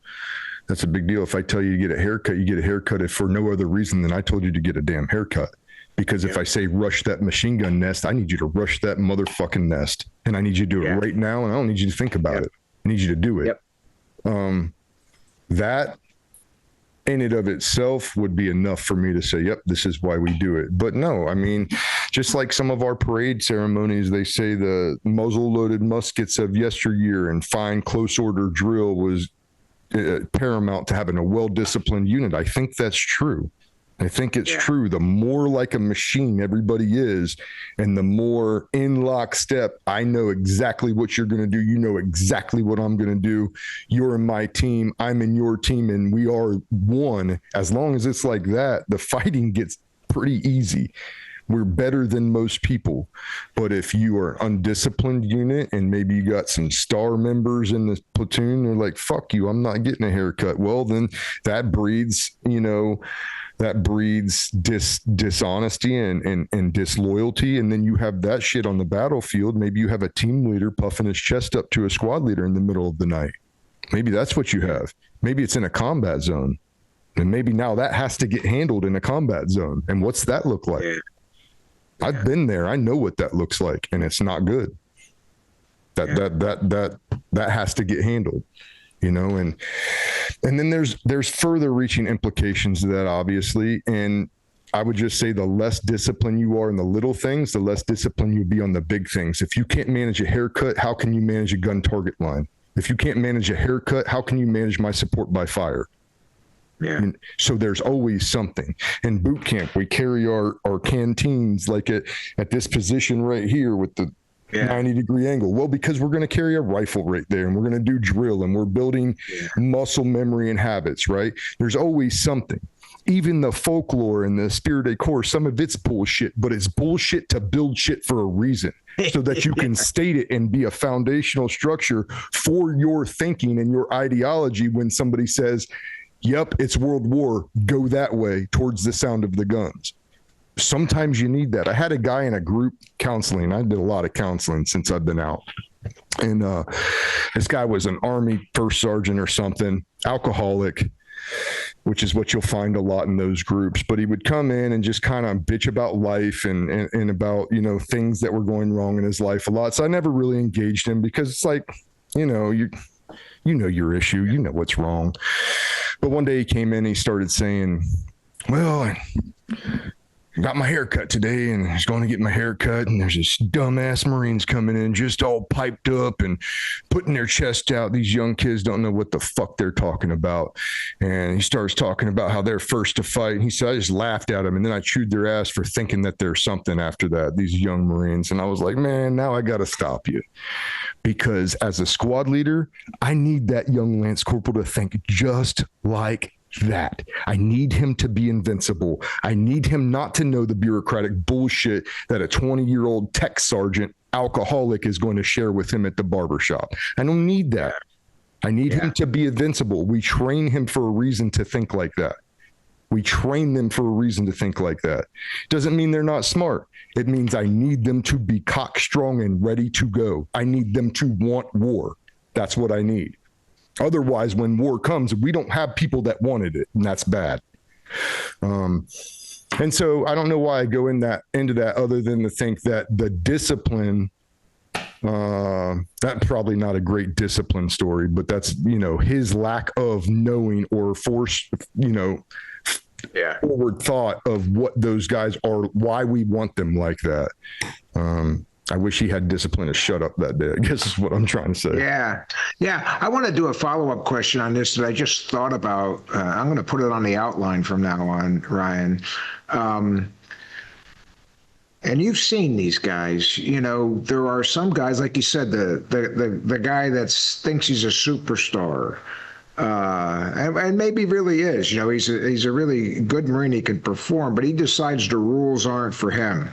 That's a big deal. If I tell you to get a haircut, you get a haircut if for no other reason than I told you to get a damn haircut. Because if I say rush that machine gun nest, I need you to rush that motherfucking nest. And I need you to do it right now, and I don't need you to think about it. I need you to do it. That in and of itself would be enough for me to say, yep, this is why we do it. But no, I mean, just like some of our parade ceremonies, they say the muzzle-loaded muskets of yesteryear and fine close order drill was paramount to having a well-disciplined unit. I think that's true. I think it's true. The more like a machine everybody is, and the more in lockstep, I know exactly what you're going to do. You know exactly what I'm going to do. You're in my team. I'm in your team, and we are one. As long as it's like that, the fighting gets pretty easy. We're better than most people. But if you are undisciplined unit and maybe you got some star members in the platoon, they're like, fuck you, I'm not getting a haircut. Well, then that breeds, dishonesty and disloyalty. And then you have that shit on the battlefield. Maybe you have a team leader puffing his chest up to a squad leader in the middle of the night. Maybe that's what you have. Maybe it's in a combat zone. And maybe now that has to get handled in a combat zone. And what's that look like? I've been there. I know what that looks like, and it's not good. That has to get handled, and then there's further reaching implications to that, obviously. And I would just say the less disciplined you are in the little things, the less disciplined you'll be on the big things. If you can't manage a haircut, how can you manage a gun target line? If you can't manage a haircut, how can you manage my support by fire? Yeah. And so there's always something. In boot camp, we carry our canteens like at this position right here with the 90-degree angle. Well, because we're going to carry a rifle right there, and we're going to do drill, and we're building muscle memory and habits, right? There's always something. Even the folklore and the spirit de corps, some of it's bullshit, but it's bullshit to build shit for a reason, so that you can state it and be a foundational structure for your thinking and your ideology when somebody says, yep, it's World War, go that way towards the sound of the guns. Sometimes you need that. I had a guy in a group counseling. I did a lot of counseling since I've been out. And this guy was an Army first sergeant or something, alcoholic, which is what you'll find a lot in those groups. But he would come in and just kind of bitch about life and about, things that were going wrong in his life a lot. So I never really engaged him because it's like, you know your issue, you know what's wrong. But one day he came in, he started saying, well, I got my hair cut today and I was going to get my hair cut, and there's this dumbass Marines coming in just all piped up and putting their chest out. These young kids don't know what the fuck they're talking about. And he starts talking about how they're first to fight. And he said, I just laughed at him, and then I chewed their ass for thinking that there's something after that, these young Marines. And I was like, man, now I got to stop you. Because as a squad leader, I need that young Lance Corporal to think just like that. I need him to be invincible. I need him not to know the bureaucratic bullshit that a 20-year-old tech sergeant alcoholic is going to share with him at the barbershop. I don't need that. I need him to be invincible. We train him for a reason to think like that. We train them for a reason to think like that. Doesn't mean they're not smart. It means I need them to be cockstrong and ready to go. I need them to want war. That's what I need. Otherwise, when war comes, we don't have people that wanted it, and that's bad. And so I don't know why I go into that other than to think that the discipline, that's probably not a great discipline story, but that's, his lack of knowing or force, forward thought of what those guys are, why we want them like that. I wish he had discipline to shut up that day, I guess is what I'm trying to say. Yeah. I want to do a follow-up question on this that I just thought about. I'm going to put it on the outline from now on, Ryan. And you've seen these guys, there are some guys, like you said, the guy that thinks he's a superstar, and maybe really is, he's a really good Marine, he can perform, but he decides the rules aren't for him.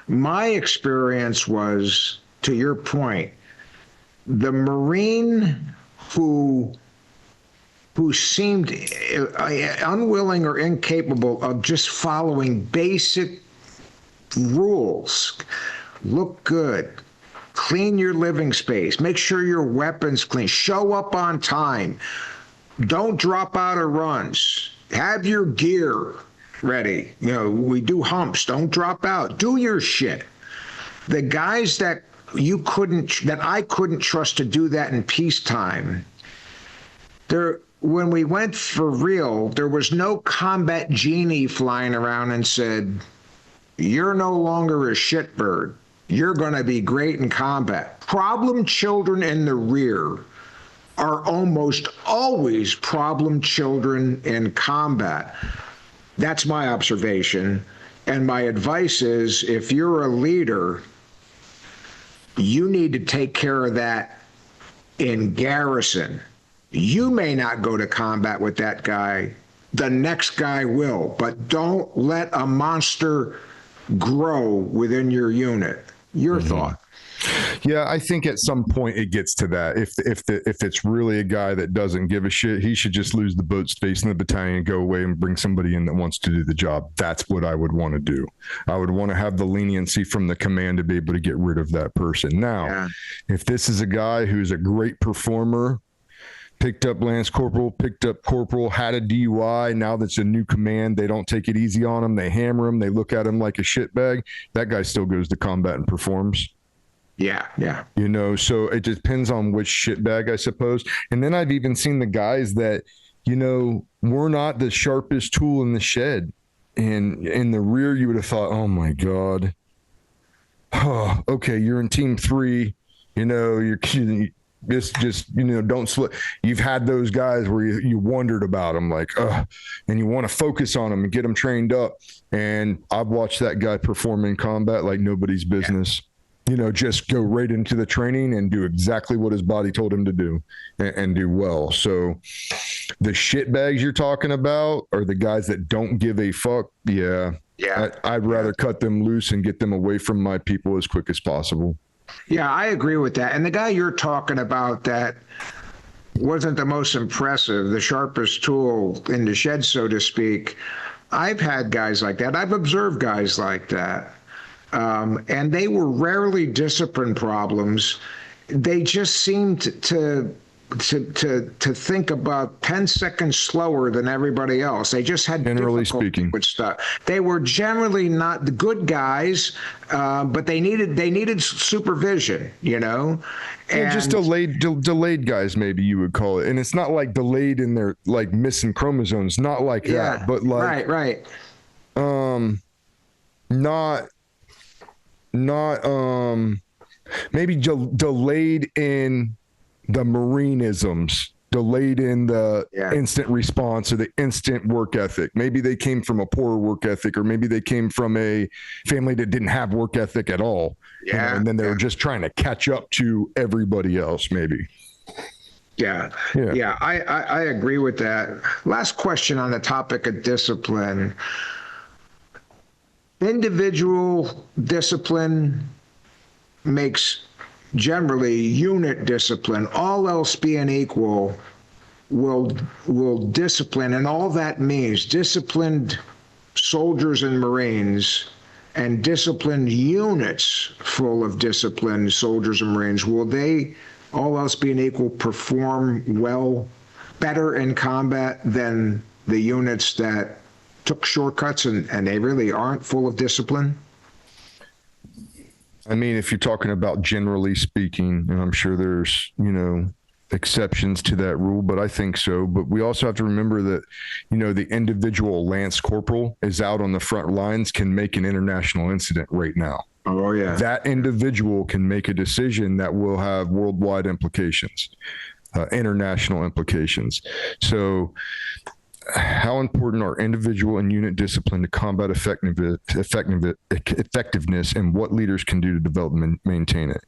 My experience was, to your point, the Marine who seemed unwilling or incapable of just following basic rules. Look good. Clean your living space. Make sure your weapon's clean. Show up on time. Don't drop out of runs. Have your gear ready. We do humps. Don't drop out. Do your shit. The guys that I couldn't trust to do that in peacetime, when we went for real, there was no combat genie flying around and said, you're no longer a shitbird. You're going to be great in combat. Problem children in the rear are almost always problem children in combat. That's my observation. And my advice is, if you're a leader, you need to take care of that in garrison. You may not go to combat with that guy. The next guy will. But don't let a monster grow within your unit. Your thought. Yeah, I think at some point it gets to that. If it's really a guy that doesn't give a shit, he should just lose the boat space in the battalion and go away and bring somebody in that wants to do the job. That's what I would want to do. I would want to have the leniency from the command to be able to get rid of that person. Now, if this is a guy who's a great performer, picked up Lance Corporal, picked up Corporal, had a DUI. Now that's a new command. They don't take it easy on him. They hammer him. They look at him like a shitbag. That guy still goes to combat and performs. Yeah. So it depends on which shitbag, I suppose. And then I've even seen the guys that, we're not the sharpest tool in the shed. And in the rear, you would have thought, oh my God. Oh, okay, you're in team 3. You're don't slip. You've had those guys where you wondered about them, like, and you want to focus on them and get them trained up. And I've watched that guy perform in combat like nobody's business. Just go right into the training and do exactly what his body told him to do and do well. So the shitbags you're talking about are the guys that don't give a fuck. Yeah. I'd rather cut them loose and get them away from my people as quick as possible. Yeah, I agree with that. And the guy you're talking about that wasn't the most impressive, the sharpest tool in the shed, so to speak. I've had guys like that. I've observed guys like that. And they were rarely discipline problems. They just seemed to think about 10 seconds slower than everybody else. They just had difficulty with stuff. They were generally not the good guys, but they needed supervision, And just delayed guys, maybe you would call it. And it's not like delayed in their like missing chromosomes, not like that, but like right. Not maybe delayed in the Marineisms, delayed in the instant response or the instant work ethic. Maybe they came from a poorer work ethic, or maybe they came from a family that didn't have work ethic at all. And then they were just trying to catch up to everybody else, maybe. Yeah. I agree with that. Last question on the topic of discipline. Individual discipline makes generally unit discipline. All else being equal, will discipline, and all that means disciplined soldiers and Marines and disciplined units full of disciplined soldiers and Marines, will they, all else being equal, perform better in combat than the units that took shortcuts and they really aren't full of discipline? I mean, if you're talking about generally speaking, and I'm sure there's, exceptions to that rule, but I think so. But we also have to remember that, the individual lance corporal is out on the front lines, can make an international incident right now. Oh, yeah. That individual can make a decision that will have worldwide implications, international implications. So how important are individual and unit discipline to combat effectiveness, and what leaders can do to develop and maintain it?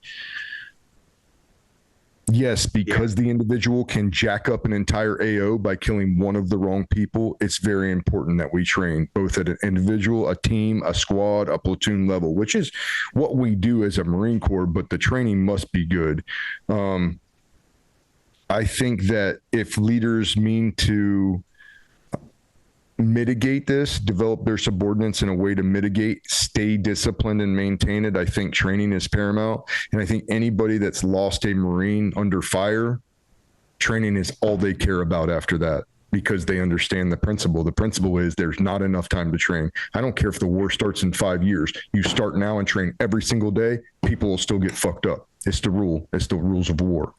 Yes, because the individual can jack up an entire AO by killing one of the wrong people, it's very important that we train both at an individual, a team, a squad, a platoon level, which is what we do as a Marine Corps, but the training must be good. I think that if leaders mean to mitigate this, develop their subordinates in a way to mitigate, stay disciplined and maintain it, I think training is paramount. And I think anybody that's lost a Marine under fire, training is all they care about after that, because they understand the principle. The principle is there's not enough time to train. I don't care if the war starts in 5 years. You start now and train every single day, people will still get fucked up. It's the rule. It's the rules of war.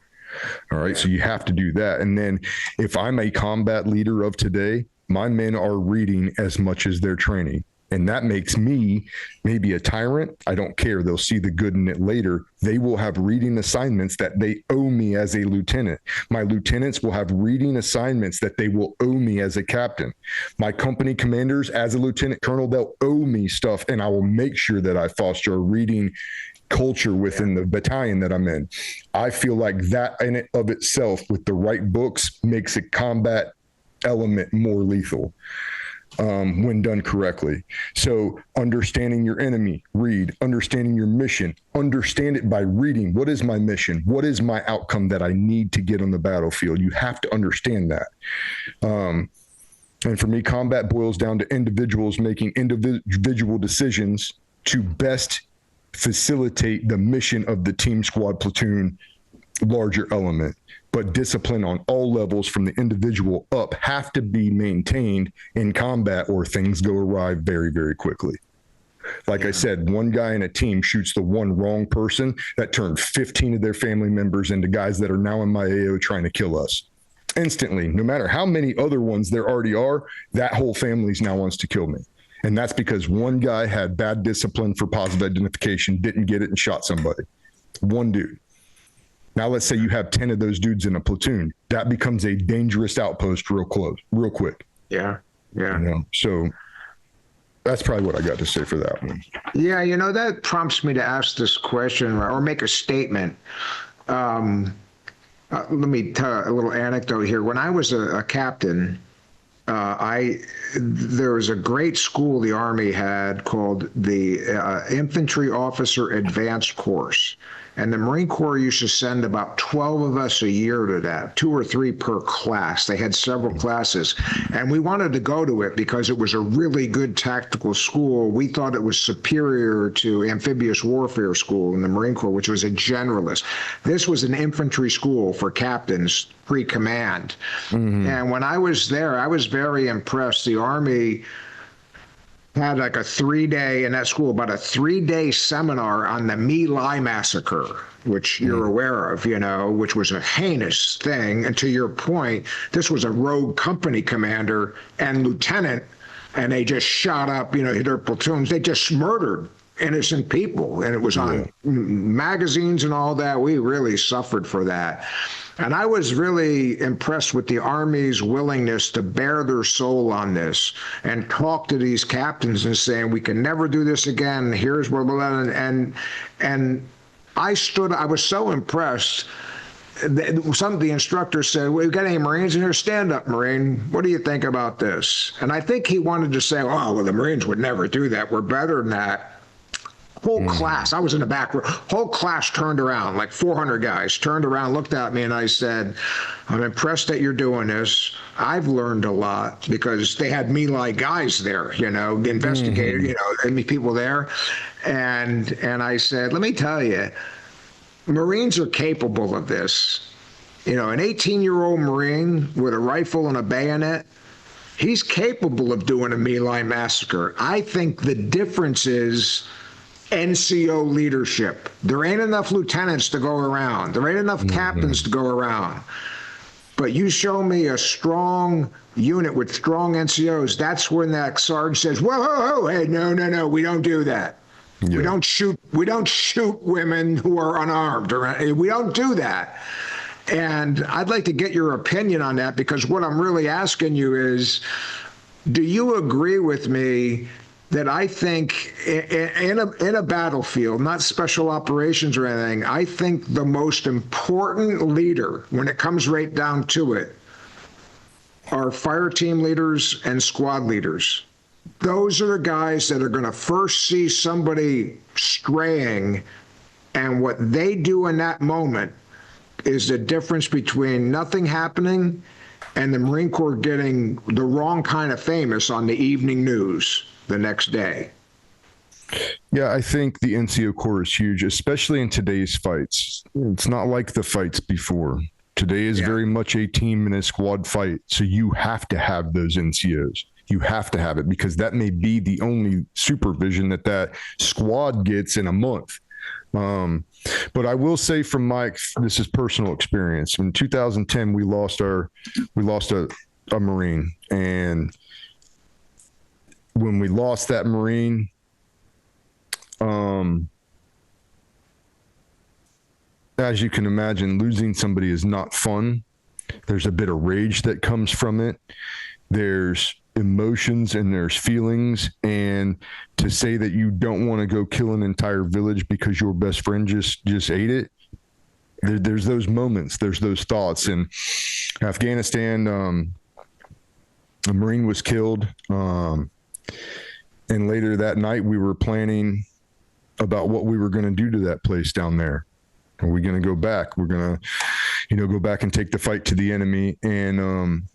All right. So you have to do that. And then if I'm a combat leader of today, my men are reading as much as they're training. And that makes me maybe a tyrant. I don't care. They'll see the good in it later. They will have reading assignments that they owe me as a lieutenant. My lieutenants will have reading assignments that they will owe me as a captain. My company commanders, as a lieutenant colonel, they'll owe me stuff, and I will make sure that I foster a reading culture within the battalion that I'm in. I feel like that in it of itself, with the right books, makes a combat element more lethal when done correctly. So understanding your enemy, read. Understanding your mission, understand it by reading. What is my mission? What is my outcome that I need to get on the battlefield? You have to understand that. And for me, combat boils down to individuals making individual decisions to best facilitate the mission of the team, squad, platoon, larger element. But discipline on all levels from the individual up have to be maintained in combat, or things go awry very, very quickly. Like I said, one guy in a team shoots the one wrong person, that turned 15 of their family members into guys that are now in my AO trying to kill us. Instantly, no matter how many other ones there already are, that whole family's now wants to kill me. And that's because one guy had bad discipline for positive identification, didn't get it, and shot somebody. One dude. Now let's say you have 10 of those dudes in a platoon. That becomes a dangerous outpost real quick. Yeah. So that's probably what I got to say for that one. Yeah, that prompts me to ask this question or make a statement. Let me tell a little anecdote here. When I was a captain, there was a great school the Army had called the Infantry Officer Advanced Course. And the Marine Corps used to send about 12 of us a year to that, 2 or 3 per class. They had several classes. And we wanted to go to it because it was a really good tactical school. We thought it was superior to amphibious warfare school in the Marine Corps, which was a generalist. This was an infantry school for captains, pre-command. Mm-hmm. And when I was there, I was very impressed. The Army had like a 3-day in that school, about a 3-day seminar on the My Lai massacre, which you're aware of, which was a heinous thing. And to your point, this was a rogue company commander and lieutenant, and they just shot up, their platoons. They just murdered innocent people, and it was on magazines and all that. We really suffered for that. And I was really impressed with the Army's willingness to bare their soul on this and talk to these captains and saying, we can never do this again. Here's where we'll end. And I was so impressed. some of the instructors said, "Well, you got any Marines in here? Stand up, Marine. What do you think about this?" And I think he wanted to say, "Oh, well, the Marines would never do that. We're better than that." Whole class, I was in the back row, whole class turned around, like 400 guys turned around, looked at me, and I said, "I'm impressed that you're doing this. I've learned a lot," because they had me like guys there, investigators, and people there. And I said, "Let me tell you, Marines are capable of this. An 18-year-old Marine with a rifle and a bayonet, he's capable of doing a My Lai massacre. I think the difference is NCO leadership. There ain't enough lieutenants to go around. There ain't enough captains to go around. But you show me a strong unit with strong NCOs, that's when that sergeant says, whoa, hey, no, we don't do that. Yeah. We don't shoot women who are unarmed. We don't do that." And I'd like to get your opinion on that, because what I'm really asking you is, do you agree with me that I think in a battlefield, not special operations or anything, I think the most important leader, when it comes right down to it, are fire team leaders and squad leaders. Those are the guys that are going to first see somebody straying, and what they do in that moment is the difference between nothing happening and the Marine Corps getting the wrong kind of famous on the evening news the next day. Yeah, I think the NCO Corps is huge, especially in today's fights. It's not like the fights before. Today is very much a team and a squad fight, so you have to have those NCOs. You have to have it, because that may be the only supervision that squad gets in a month. But I will say from this is personal experience. In 2010, we lost a Marine, and when we lost that Marine, as you can imagine, losing somebody is not fun. There's a bit of rage that comes from it. There's emotions and there's feelings, and to say that you don't want to go kill an entire village because your best friend just ate it, there's those moments, there's those thoughts. In Afghanistan, a Marine was killed, and later that night we were planning about what we were going to do to that place down there. Are we going to go back? We're going to go back and take the fight to the enemy. And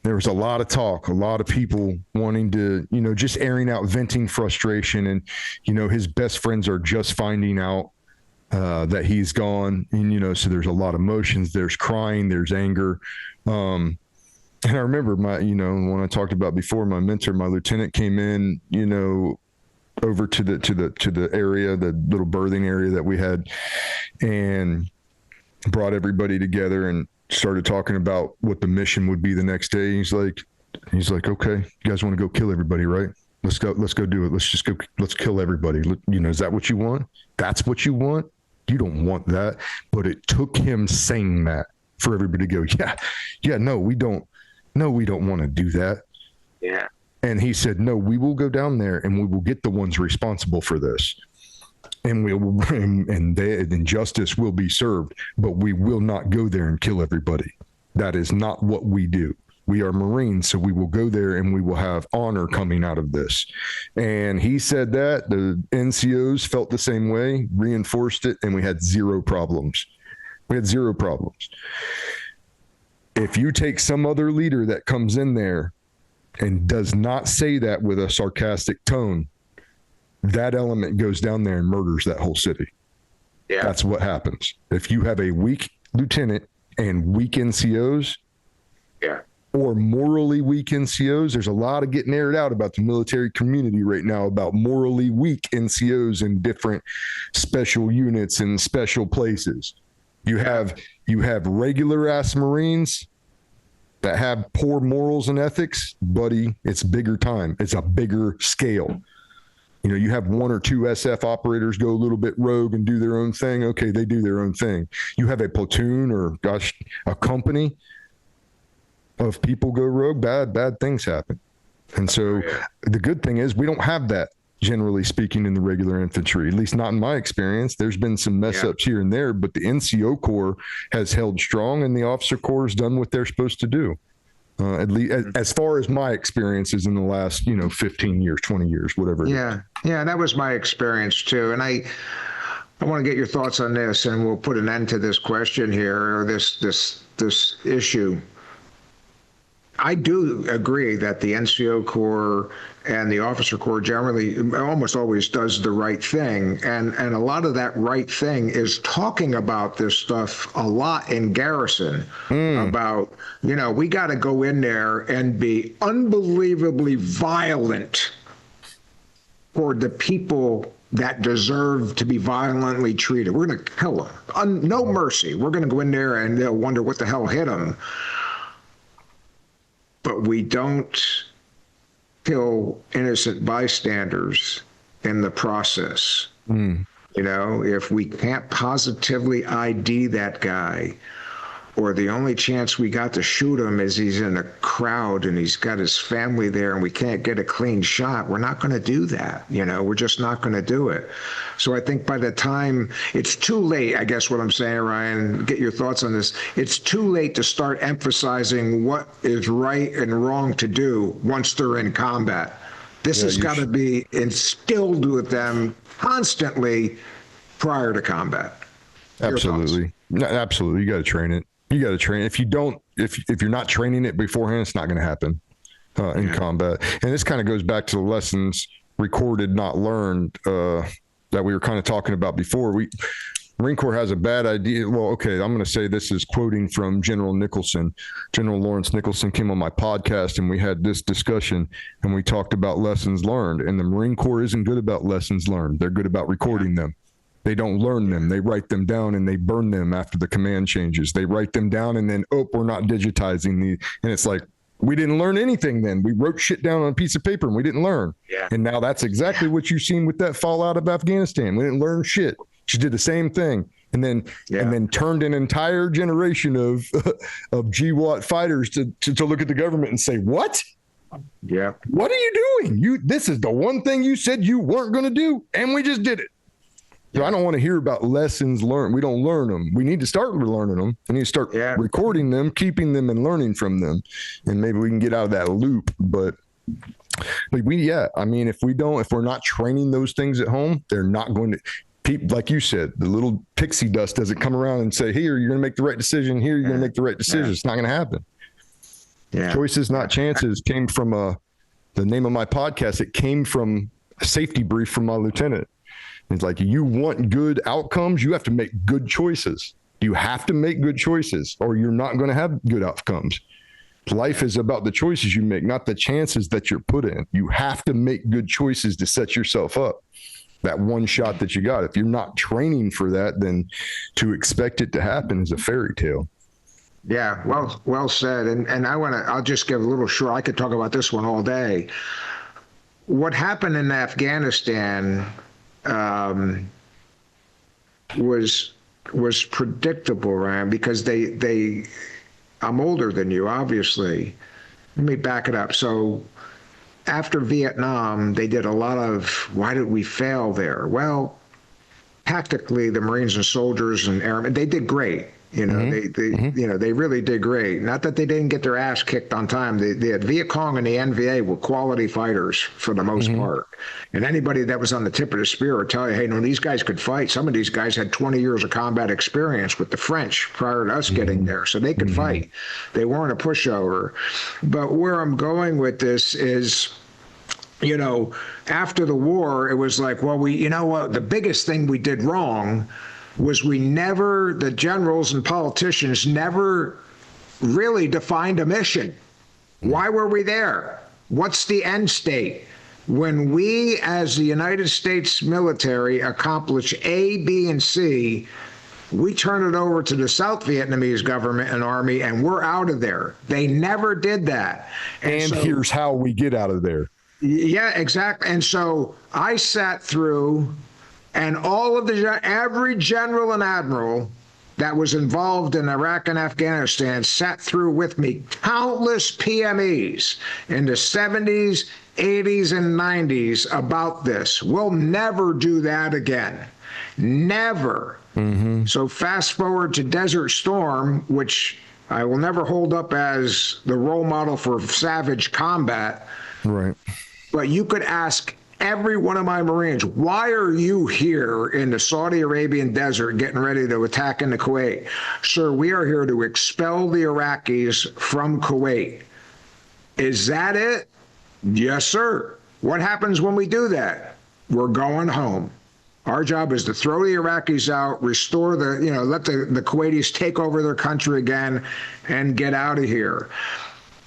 there was a lot of talk, a lot of people wanting to, just airing out, venting frustration. And, his best friends are just finding out that he's gone. And, so there's a lot of emotions. There's crying, there's anger. And I remember when I talked about before, my mentor, my lieutenant, came in, over to the area, the little berthing area that we had, and brought everybody together and started talking about what the mission would be the next day. He's like, "Okay, you guys want to go kill everybody, right? Let's go do it. Let's kill everybody. Is that what you want? That's what you want? You don't want that." But it took him saying that for everybody to go, no, we don't want to do that. Yeah. And he said, "No, we will go down there and we will get the ones responsible for this. And and justice will be served, but we will not go there and kill everybody. That is not what we do. We are Marines, so we will go there and we will have honor coming out of this." And he said that. The NCOs felt the same way, reinforced it, and we had zero problems. If you take some other leader that comes in there and does not say that with a sarcastic tone, that element goes down there and murders that whole city. Yeah. That's what happens. If you have a weak lieutenant and weak NCOs, or morally weak NCOs, there's a lot of getting aired out about the military community right now about morally weak NCOs in different special units and special places. You have regular ass Marines that have poor morals and ethics, buddy. It's bigger time. It's a bigger scale. You have one or two SF operators go a little bit rogue and do their own thing. Okay, they do their own thing. You have a platoon or, a company of people go rogue, bad things happen. And so the good thing is we don't have that generally speaking, in the regular infantry, at least not in my experience. There's been some mess ups here and there, but the NCO Corps has held strong and the officer corps has done what they're supposed to do. At least as far as my experiences in the last, 15 years, 20 years, whatever. Yeah. That was my experience too. And I want to get your thoughts on this, and we'll put an end to this question here, or this issue. I do agree that the NCO Corps and the Officer Corps generally almost always does the right thing. And a lot of that right thing is talking about this stuff a lot in garrison about, we got to go in there and be unbelievably violent toward the people that deserve to be violently treated. We're going to kill them. No mercy. We're going to go in there and they'll wonder what the hell hit them. But we don't kill innocent bystanders in the process. If we can't positively ID that guy, or the only chance we got to shoot him is he's in a crowd and he's got his family there and we can't get a clean shot, we're not going to do that. We're just not going to do it. So I think by the time it's too late, I guess what I'm saying, Ryan, get your thoughts on this. It's too late to start emphasizing what is right and wrong to do once they're in combat. This has got to be instilled with them constantly prior to combat. Absolutely. Absolutely. You got to train it. You got to train. If you don't, if you're not training it beforehand, it's not going to happen in combat. And this kind of goes back to the lessons recorded, not learned, that we were kind of talking about before. Marine Corps has a bad idea. Well, okay, I'm going to say this is quoting from General Nicholson. General Lawrence Nicholson came on my podcast and we had this discussion and we talked about lessons learned. And the Marine Corps isn't good about lessons learned. They're good about recording them. They don't learn them. They write them down and they burn them after the command changes. They write them down and then, we're not digitizing the, and it's like, we didn't learn anything then. We wrote shit down on a piece of paper and we didn't learn. Yeah. And now that's exactly what you've seen with that fallout of Afghanistan. We didn't learn shit. She did the same thing. And then turned an entire generation of GWAT fighters to look at the government and say, what? Yeah. What are you doing? This is the one thing you said you weren't going to do. And we just did it. So I don't want to hear about lessons learned. We don't learn them. We need to start learning them. We need to start recording them, keeping them, and learning from them. And maybe we can get out of that loop. But if we're not training those things at home, they're not going to. People, like you said, the little pixie dust doesn't come around and say, here, you're going to make the right decision. Here, you're going to make the right decision. It's not going to happen. Yeah. Choices, not chances, came from the name of my podcast. It came from a safety brief from my lieutenant. It's like, you want good outcomes, you have to make good choices. You have to make good choices or you're not going to have good outcomes. Life is about the choices you make, not the chances that you're put in. You have to make good choices to set yourself up. That one shot that you got. If you're not training for that, then to expect it to happen is a fairy tale. Yeah, well said. And I'll just give a little short. I could talk about this one all day. What happened in Afghanistan was predictable, Ryan, because I'm older than you, obviously. Let me back it up. So after Vietnam, they did a lot of, why did we fail there? Well, tactically, the Marines and soldiers and airmen, they did great. They really did great. Not that they didn't get their ass kicked on time. The Viet Cong and the NVA were quality fighters for the most part. And anybody that was on the tip of the spear would tell you, hey, no, these guys could fight. Some of these guys had 20 years of combat experience with the French prior to us getting there, so they could fight. They weren't a pushover. But where I'm going with this is, after the war, it was like, well, the biggest thing we did wrong was the generals and politicians never really defined a mission. Why were we there? What's the end state? When we, as the United States military, accomplish A, B, and C, we turn it over to the South Vietnamese government and army, and we're out of there. They never did that. And so, here's how we get out of there. Yeah, exactly. And so I sat through, and every general and admiral that was involved in Iraq and Afghanistan sat through with me countless PMEs in the 70s, 80s, and 90s about this. We'll never do that again. Never. Mm-hmm. So fast forward to Desert Storm, which I will never hold up as the role model for savage combat. Right. But you could ask every one of my Marines, why are you here in the Saudi Arabian desert getting ready to attack into Kuwait? Sir, we are here to expel the Iraqis from Kuwait. Is that it? Yes, sir. What happens when we do that? We're going home. Our job is to throw the Iraqis out, restore let the Kuwaitis take over their country again and get out of here.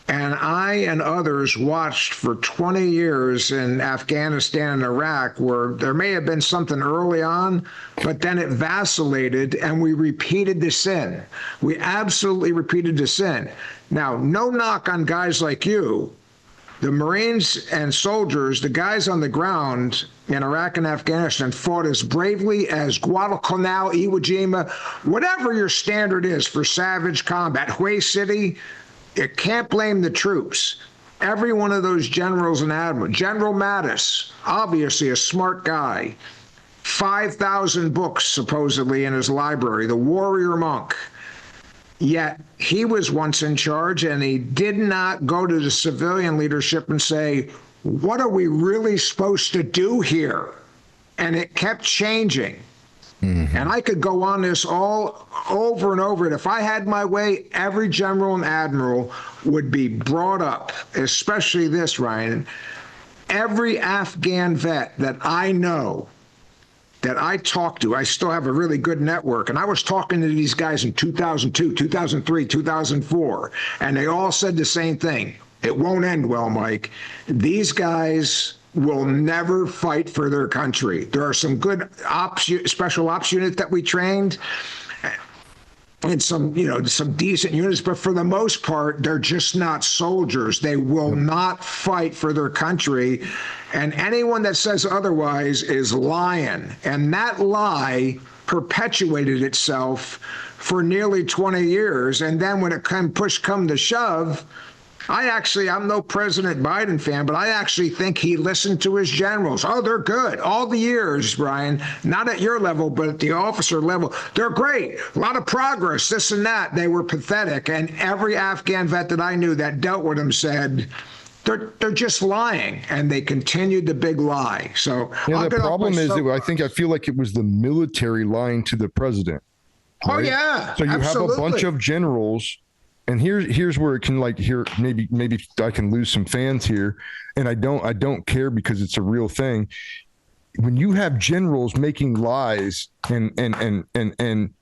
And I and others watched for 20 years in Afghanistan and Iraq where there may have been something early on, but then it vacillated and we repeated the sin. We absolutely repeated the sin. Now, no knock on guys like you. The Marines and soldiers, the guys on the ground in Iraq and Afghanistan fought as bravely as Guadalcanal, Iwo Jima, whatever your standard is for savage combat. Hue City, you can't blame the troops. Every one of those generals and admirals. General Mattis, obviously a smart guy, 5,000 books supposedly in his library, the warrior monk. Yet he was once in charge and he did not go to the civilian leadership and say, what are we really supposed to do here? And it kept changing. Mm-hmm. And I could go on this all over and over. And if I had my way, every general and admiral would be brought up, especially this, Ryan. Every Afghan vet that I know, that I talked to, I still have a really good network. And I was talking to these guys in 2002, 2003, 2004, and they all said the same thing. It won't end well, Mike. These guys will never fight for their country. There are some good special ops units that we trained and some decent units, but for the most part, they're just not soldiers. They will not fight for their country. And anyone that says otherwise is lying. And that lie perpetuated itself for nearly 20 years. And then when push come to shove, I'm no President Biden fan, but I actually think he listened to his generals. Oh, they're good. All the years, Brian, not at your level, but at the officer level, they're great. A lot of progress, this and that. They were pathetic. And every Afghan vet that I knew that dealt with them said, they're just lying, and they continued the big lie. So the problem is that I feel like it was the military lying to the president. Right? Oh yeah. So you absolutely have a bunch of generals. And here's where it can maybe I can lose some fans here, and I don't care because it's a real thing. When you have generals making lies and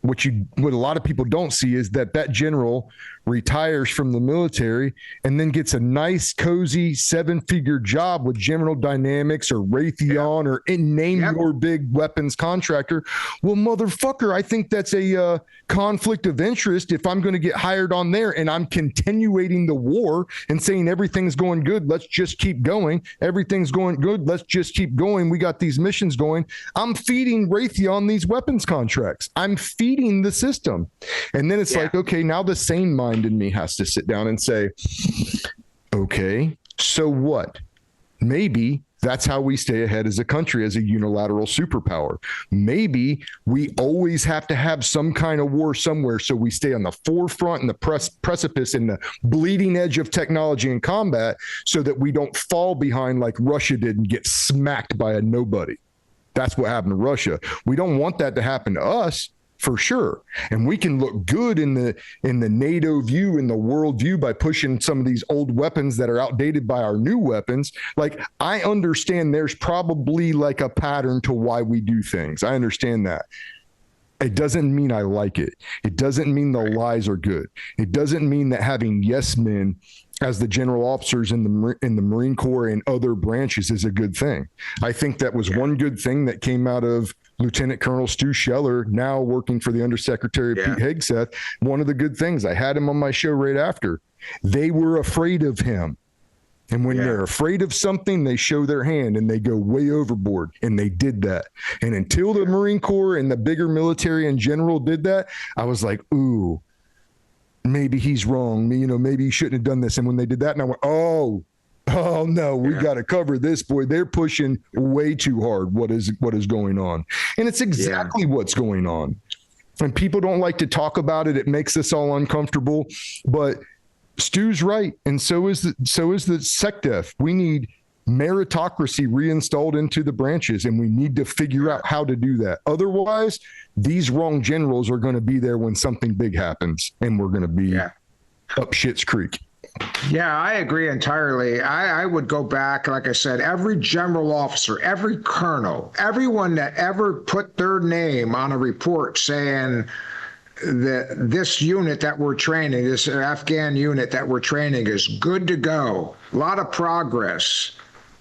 what a lot of people don't see is that general retires from the military and then gets a nice, cozy 7-figure job with General Dynamics or Raytheon or your big weapons contractor. Well, motherfucker, I think that's a conflict of interest if I'm going to get hired on there and I'm continuing the war and saying everything's going good, let's just keep going. Everything's going good, let's just keep going. We got these missions going. I'm feeding Raytheon these weapons contracts. I'm feeding the system. And then it's like, okay, now the sane mind in me has to sit down and say, okay, so what? Maybe that's how we stay ahead as a country, as a unilateral superpower. Maybe we always have to have some kind of war somewhere so we stay on the forefront and the precipice and the bleeding edge of technology and combat so that we don't fall behind like Russia did and get smacked by a nobody. That's what happened to Russia. We don't want that to happen to us. For sure. And we can look good in the NATO view, in the world view, by pushing some of these old weapons that are outdated by our new weapons. Like, I understand there's probably like a pattern to why we do things. I understand that. It doesn't mean I like it. It doesn't mean the lies are good. It doesn't mean that having yes men as the general officers in the Marine Corps and other branches is a good thing. I think that was one good thing that came out of Lieutenant Colonel Stu Scheller, now working for the Undersecretary Pete Hegseth. One of the good things, I had him on my show right after. They were afraid of him. And when they're afraid of something, they show their hand and they go way overboard. And they did that. And until the Marine Corps and the bigger military in general did that, I was like, ooh, maybe he's wrong. Maybe he shouldn't have done this. And when they did that, and I went, oh no, we got to cover this, boy. They're pushing way too hard. What is going on? And it's exactly what's going on. And people don't like to talk about it. It makes us all uncomfortable, but Stu's right. And so is the SecDef. We need meritocracy reinstalled into the branches, and we need to figure out how to do that. Otherwise, these wrong generals are going to be there when something big happens, and we're going to be up Schitt's Creek. Yeah, I agree entirely. I would go back, like I said, every general officer, every colonel, everyone that ever put their name on a report saying that this unit that we're training, this Afghan unit that we're training is good to go. A lot of progress.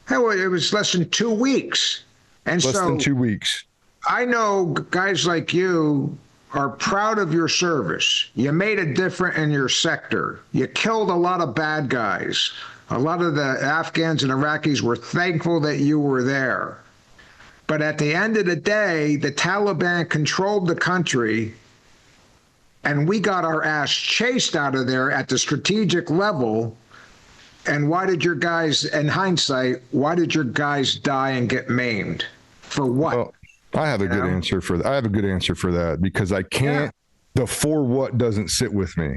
Hell, it was less than 2 weeks. And less than 2 weeks. I know guys like you are proud of your service. You made a difference in your sector. You killed a lot of bad guys. A lot of the Afghans and Iraqis were thankful that you were there. But at the end of the day, the Taliban controlled the country, and we got our ass chased out of there at the strategic level. And why did your guys, in hindsight, why did your guys die and get maimed? For what? Well, I have a good answer for that. I have a good answer for that, because I can't, the for what doesn't sit with me.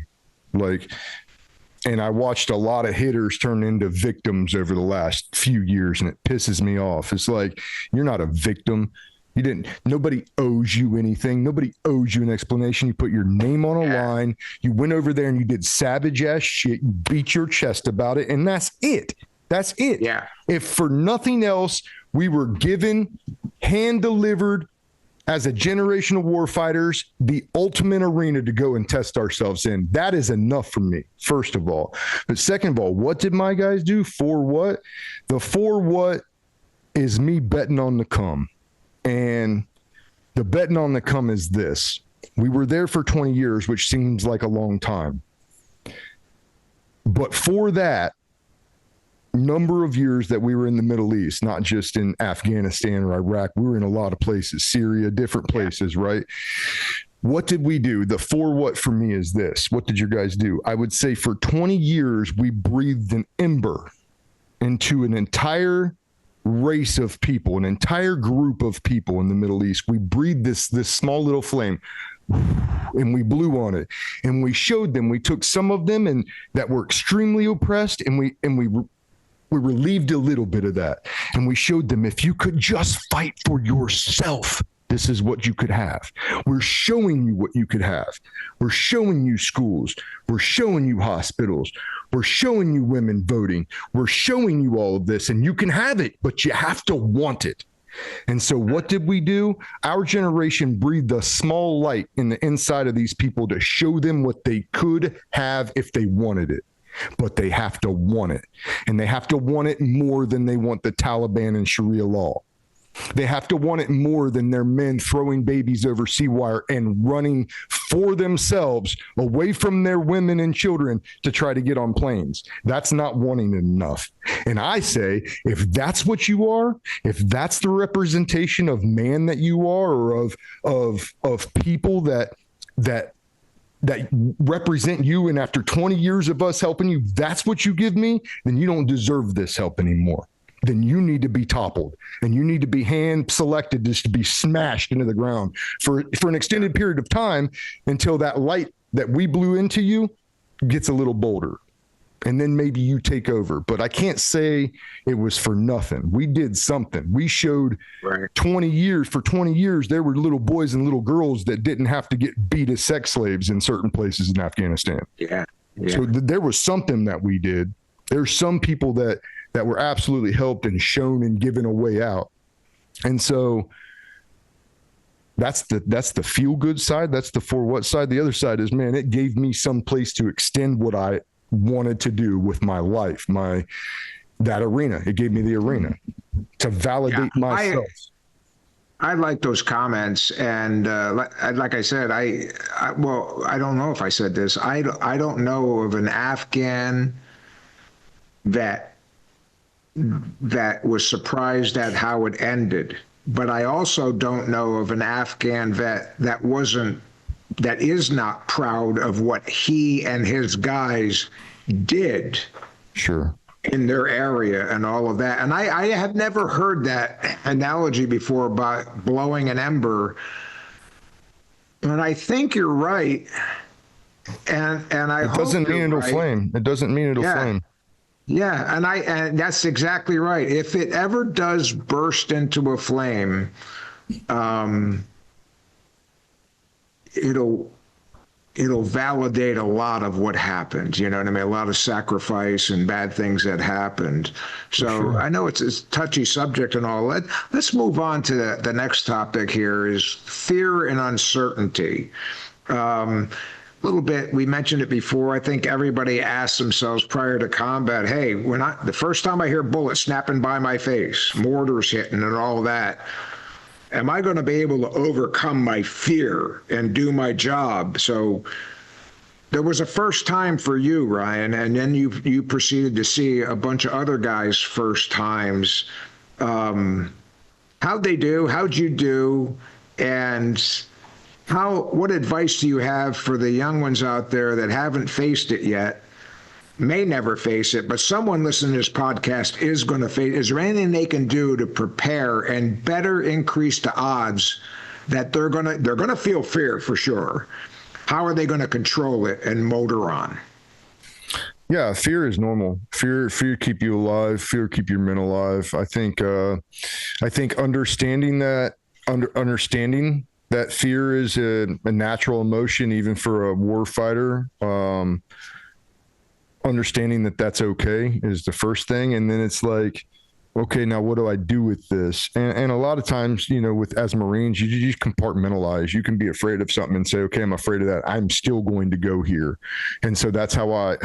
And I watched a lot of hitters turn into victims over the last few years, and it pisses me off. It's like, you're not a victim. Nobody owes you anything. Nobody owes you an explanation. You put your name on a line. You went over there and you did savage ass shit. You beat your chest about it. And that's it. That's it. Yeah. If for nothing else, we were given, hand delivered as a generation of warfighters, the ultimate arena to go and test ourselves in. That is enough for me, first of all. But second of all, what did my guys do? For what? The for what is me betting on the come. And the betting on the come is this. We were there for 20 years, which seems like a long time. But for that number of years that we were in the Middle East, not just in Afghanistan or Iraq, we were in a lot of places, Syria, different places, right? What did we do? The for what for me is this. What did your guys do? I would say for 20 years, we breathed an ember into an entire race of people, an entire group of people in the Middle East. We breathed this small little flame, and we blew on it, and we showed them. We took some of them and that were extremely oppressed, and we relieved a little bit of that, and we showed them, if you could just fight for yourself, this is what you could have. We're showing you what you could have. We're showing you schools. We're showing you hospitals. We're showing you women voting. We're showing you all of this, and you can have it, but you have to want it. And so what did we do? Our generation breathed a small light in the inside of these people to show them what they could have if they wanted it. But they have to want it. And they have to want it more than they want the Taliban and Sharia law. They have to want it more than their men throwing babies over sea wire and running for themselves away from their women and children to try to get on planes. That's not wanting it enough. And I say, if that's what you are, if that's the representation of man that you are, or of people that represent you, and after 20 years of us helping you, that's what you give me, then you don't deserve this help anymore. Then you need to be toppled, and you need to be hand selected just to be smashed into the ground for an extended period of time, until that light that we blew into you gets a little bolder. And then maybe you take over. But I can't say it was for nothing. We did something. We showed 20 years. For 20 years, there were little boys and little girls that didn't have to get beat as sex slaves in certain places in Afghanistan. Yeah. So there was something that we did. There's some people that were absolutely helped and shown and given a way out. And so that's the feel good side. That's the for what side. The other side is, man, it gave me some place to extend what I wanted to do with my life, that arena. It gave me the arena to validate myself. I like those comments, and like I said, I don't know if I said this. I don't know of an Afghan vet that was surprised at how it ended. But I also don't know of an Afghan vet that is not proud of what he and his guys did. Sure. In their area and all of that. And I have never heard that analogy before about blowing an ember. And I think you're right. And I it doesn't mean it'll flame. It doesn't mean it'll flame. Yeah, and that's exactly right. If it ever does burst into a flame, it'll validate a lot of what happened. You know what I mean? A lot of sacrifice and bad things that happened. So sure. I know it's a touchy subject and all that. Let's move on to the next topic here is fear and uncertainty. Little bit, we mentioned it before. I think everybody asks themselves prior to combat, hey, the first time I hear bullets snapping by my face, mortars hitting and all that, am I going to be able to overcome my fear and do my job? So there was a first time for you, Ryan, and then you proceeded to see a bunch of other guys' first times. How'd they do? How'd you do? And what advice do you have for the young ones out there that haven't faced it yet, may never face it, but someone listening to this podcast is going to face? Is there anything they can do to prepare and better increase the odds that they're going to feel fear for sure? How are they going to control it and motor on? Yeah, fear is normal. Fear keep you alive. Fear keep your men alive. I think understanding that fear is a natural emotion, even for a war fighter. Understanding that that's okay is the first thing. And then it's like, okay, now what do I do with this? And a lot of times, as Marines, you just compartmentalize. You can be afraid of something and say, okay, I'm afraid of that. I'm still going to go here. And so that's how I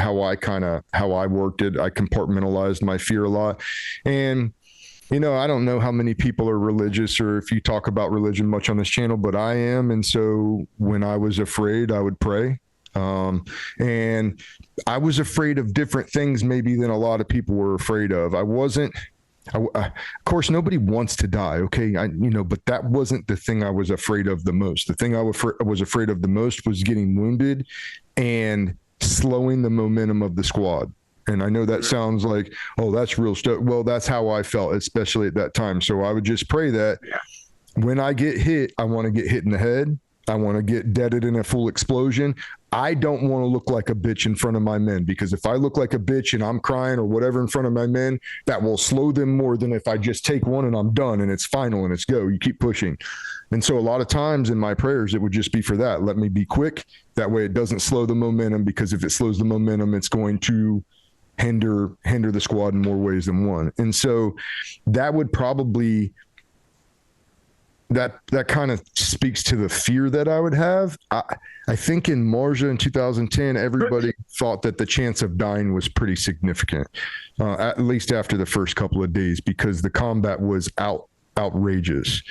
worked it. I compartmentalized my fear a lot. And I don't know how many people are religious or if you talk about religion much on this channel, but I am. And so when I was afraid, I would pray. And I was afraid of different things maybe than a lot of people were afraid of. Of course, nobody wants to die. Okay. But that wasn't the thing I was afraid of the most. The thing I was afraid of the most was getting wounded and slowing the momentum of the squad. And I know that sounds like, oh, that's real stuff. Well, that's how I felt, especially at that time. So I would just pray that when I get hit, I want to get hit in the head. I want to get deaded in a full explosion. I don't want to look like a bitch in front of my men, because if I look like a bitch and I'm crying or whatever in front of my men, that will slow them more than if I just take one and I'm done and it's final and it's go. You keep pushing. And so a lot of times in my prayers, it would just be for that. Let me be quick. That way it doesn't slow the momentum, because if it slows the momentum, it's going to hinder the squad in more ways than one. And so that would probably, that kind of speaks to the fear that I would have. I think in Marjah in 2010, everybody thought that the chance of dying was pretty significant, at least after the first couple of days, because the combat was outrageous.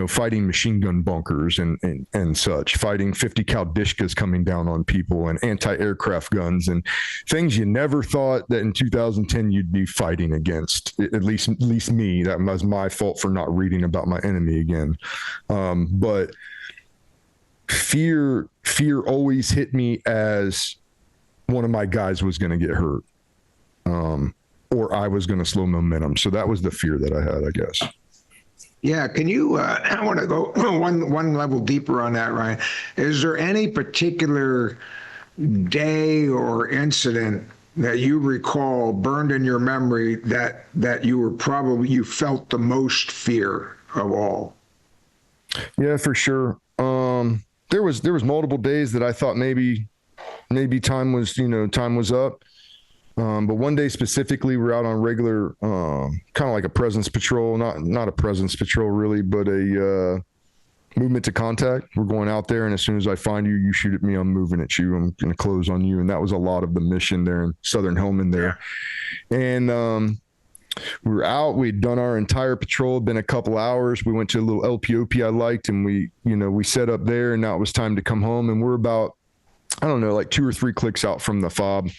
Fighting machine gun bunkers and such, fighting 50 cal Dishkas coming down on people and anti-aircraft guns and things you never thought that in 2010 you'd be fighting against. At least me, that was my fault for not reading about my enemy again. But fear always hit me as one of my guys was going to get hurt, or I was going to slow momentum. So that was the fear that I had, I guess. Yeah, can you, I want to go one level deeper on that, Ryan. Is there any particular day or incident that you recall burned in your memory that you felt the most fear of all? Yeah, for sure. There was multiple days that I thought maybe time was up. But one day specifically, we're out on regular, kind of like a presence patrol, not a presence patrol really, but a movement to contact. We're going out there, and as soon as I find you, you shoot at me, I'm moving at you. I'm going to close on you. And that was a lot of the mission there in Southern Helmand there. And we were out. We'd done our entire patrol, been a couple hours. We went to a little LPOP I liked, and we set up there, and now it was time to come home. And we're about, I don't know, like 2 or 3 clicks out from the fob.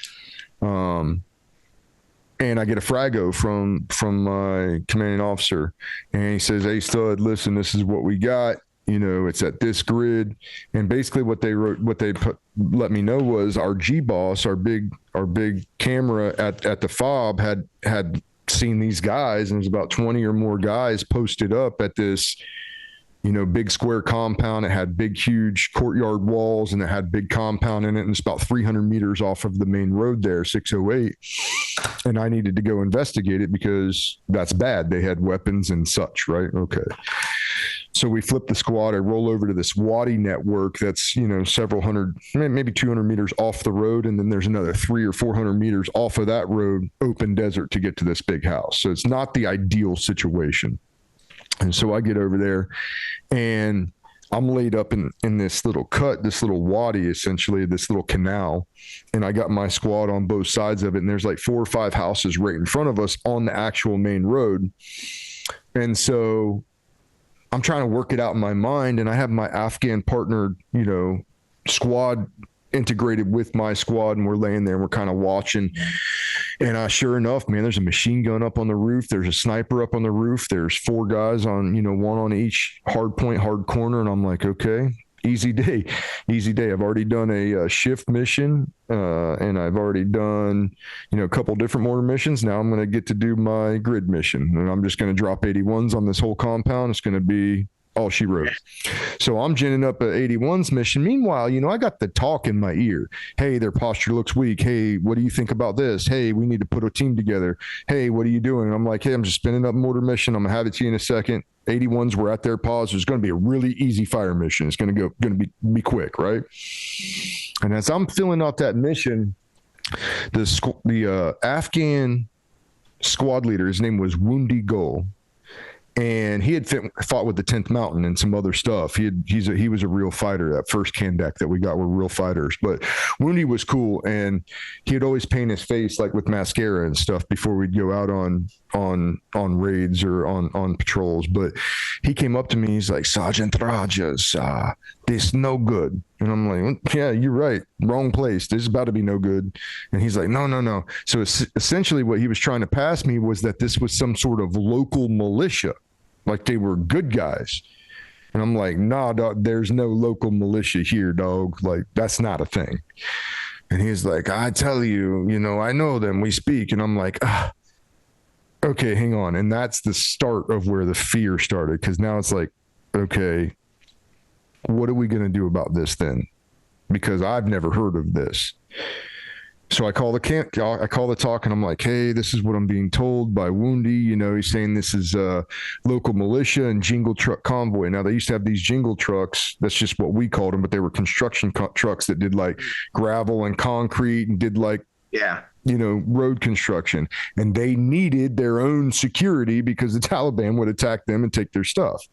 and I get a frago from my commanding officer, and he says, "Hey, stud, listen, this is what we got. It's at this grid." And basically what they let me know was our G-boss, our big camera at the FOB had seen these guys, and there's about 20 or more guys posted up at this, big square compound. It had big, huge courtyard walls, and it had big compound in it. And it's about 300 meters off of the main road there, 608. And I needed to go investigate it because that's bad. They had weapons and such, right? Okay. So we flip the squad. I roll over to this wadi network that's, several hundred, maybe 200 meters off the road. And then there's another 300 or 400 meters off of that road, open desert, to get to this big house. So it's not the ideal situation. And so I get over there, and I'm laid up in this little cut, this little wadi, essentially, this little canal. And I got my squad on both sides of it. And there's like 4 or 5 houses right in front of us on the actual main road. And so I'm trying to work it out in my mind. And I have my Afghan partner, squad integrated with my squad, and we're laying there and we're kind of watching. And sure enough, man, there's a machine gun up on the roof. There's a sniper up on the roof. There's 4 guys on, one on each hard point, hard corner. And I'm like, okay, easy day. I've already done a shift mission, and I've already done, a couple different mortar missions. Now I'm going to get to do my grid mission, and I'm just going to drop 81s on this whole compound. It's going to be all she wrote. So I'm ginning up a 81's mission. Meanwhile, I got the talk in my ear. Hey, their posture looks weak. Hey, what do you think about this? Hey, we need to put a team together. Hey, what are you doing? And I'm like, hey, I'm just spinning up mortar mission. I'm gonna have it to you in a second. 81s were at their pause. There's going to be a really easy fire mission. It's going to be quick, right? And as I'm filling out that mission, the Afghan squad leader, his name was Woundy Gul. And he had fought with the 10th Mountain and some other stuff. He was a real fighter. That first Kandak that we got were real fighters. But Woundy was cool, and he would always paint his face like with mascara and stuff before we'd go out on raids or on patrols. But he came up to me. He's like, "Sergeant Rajas, this no good." And I'm like, "Yeah, you're right. Wrong place. This is about to be no good." And he's like, no. So essentially what he was trying to pass me was that this was some sort of local militia. Like they were good guys. And I'm like, "Nah, dog, there's no local militia here, dog. Like, that's not a thing." And he's like, "I tell you, I know them. We speak." And I'm like, okay, hang on. And that's the start of where the fear started. Because now it's like, okay, what are we going to do about this then? Because I've never heard of this. So I call the talk, and I'm like, "Hey, this is what I'm being told by Woundy. He's saying this is local militia and jingle truck convoy." Now, they used to have these jingle trucks. That's just what we called them, but they were construction trucks that did like gravel and concrete and did like, road construction. And they needed their own security because the Taliban would attack them and take their stuff.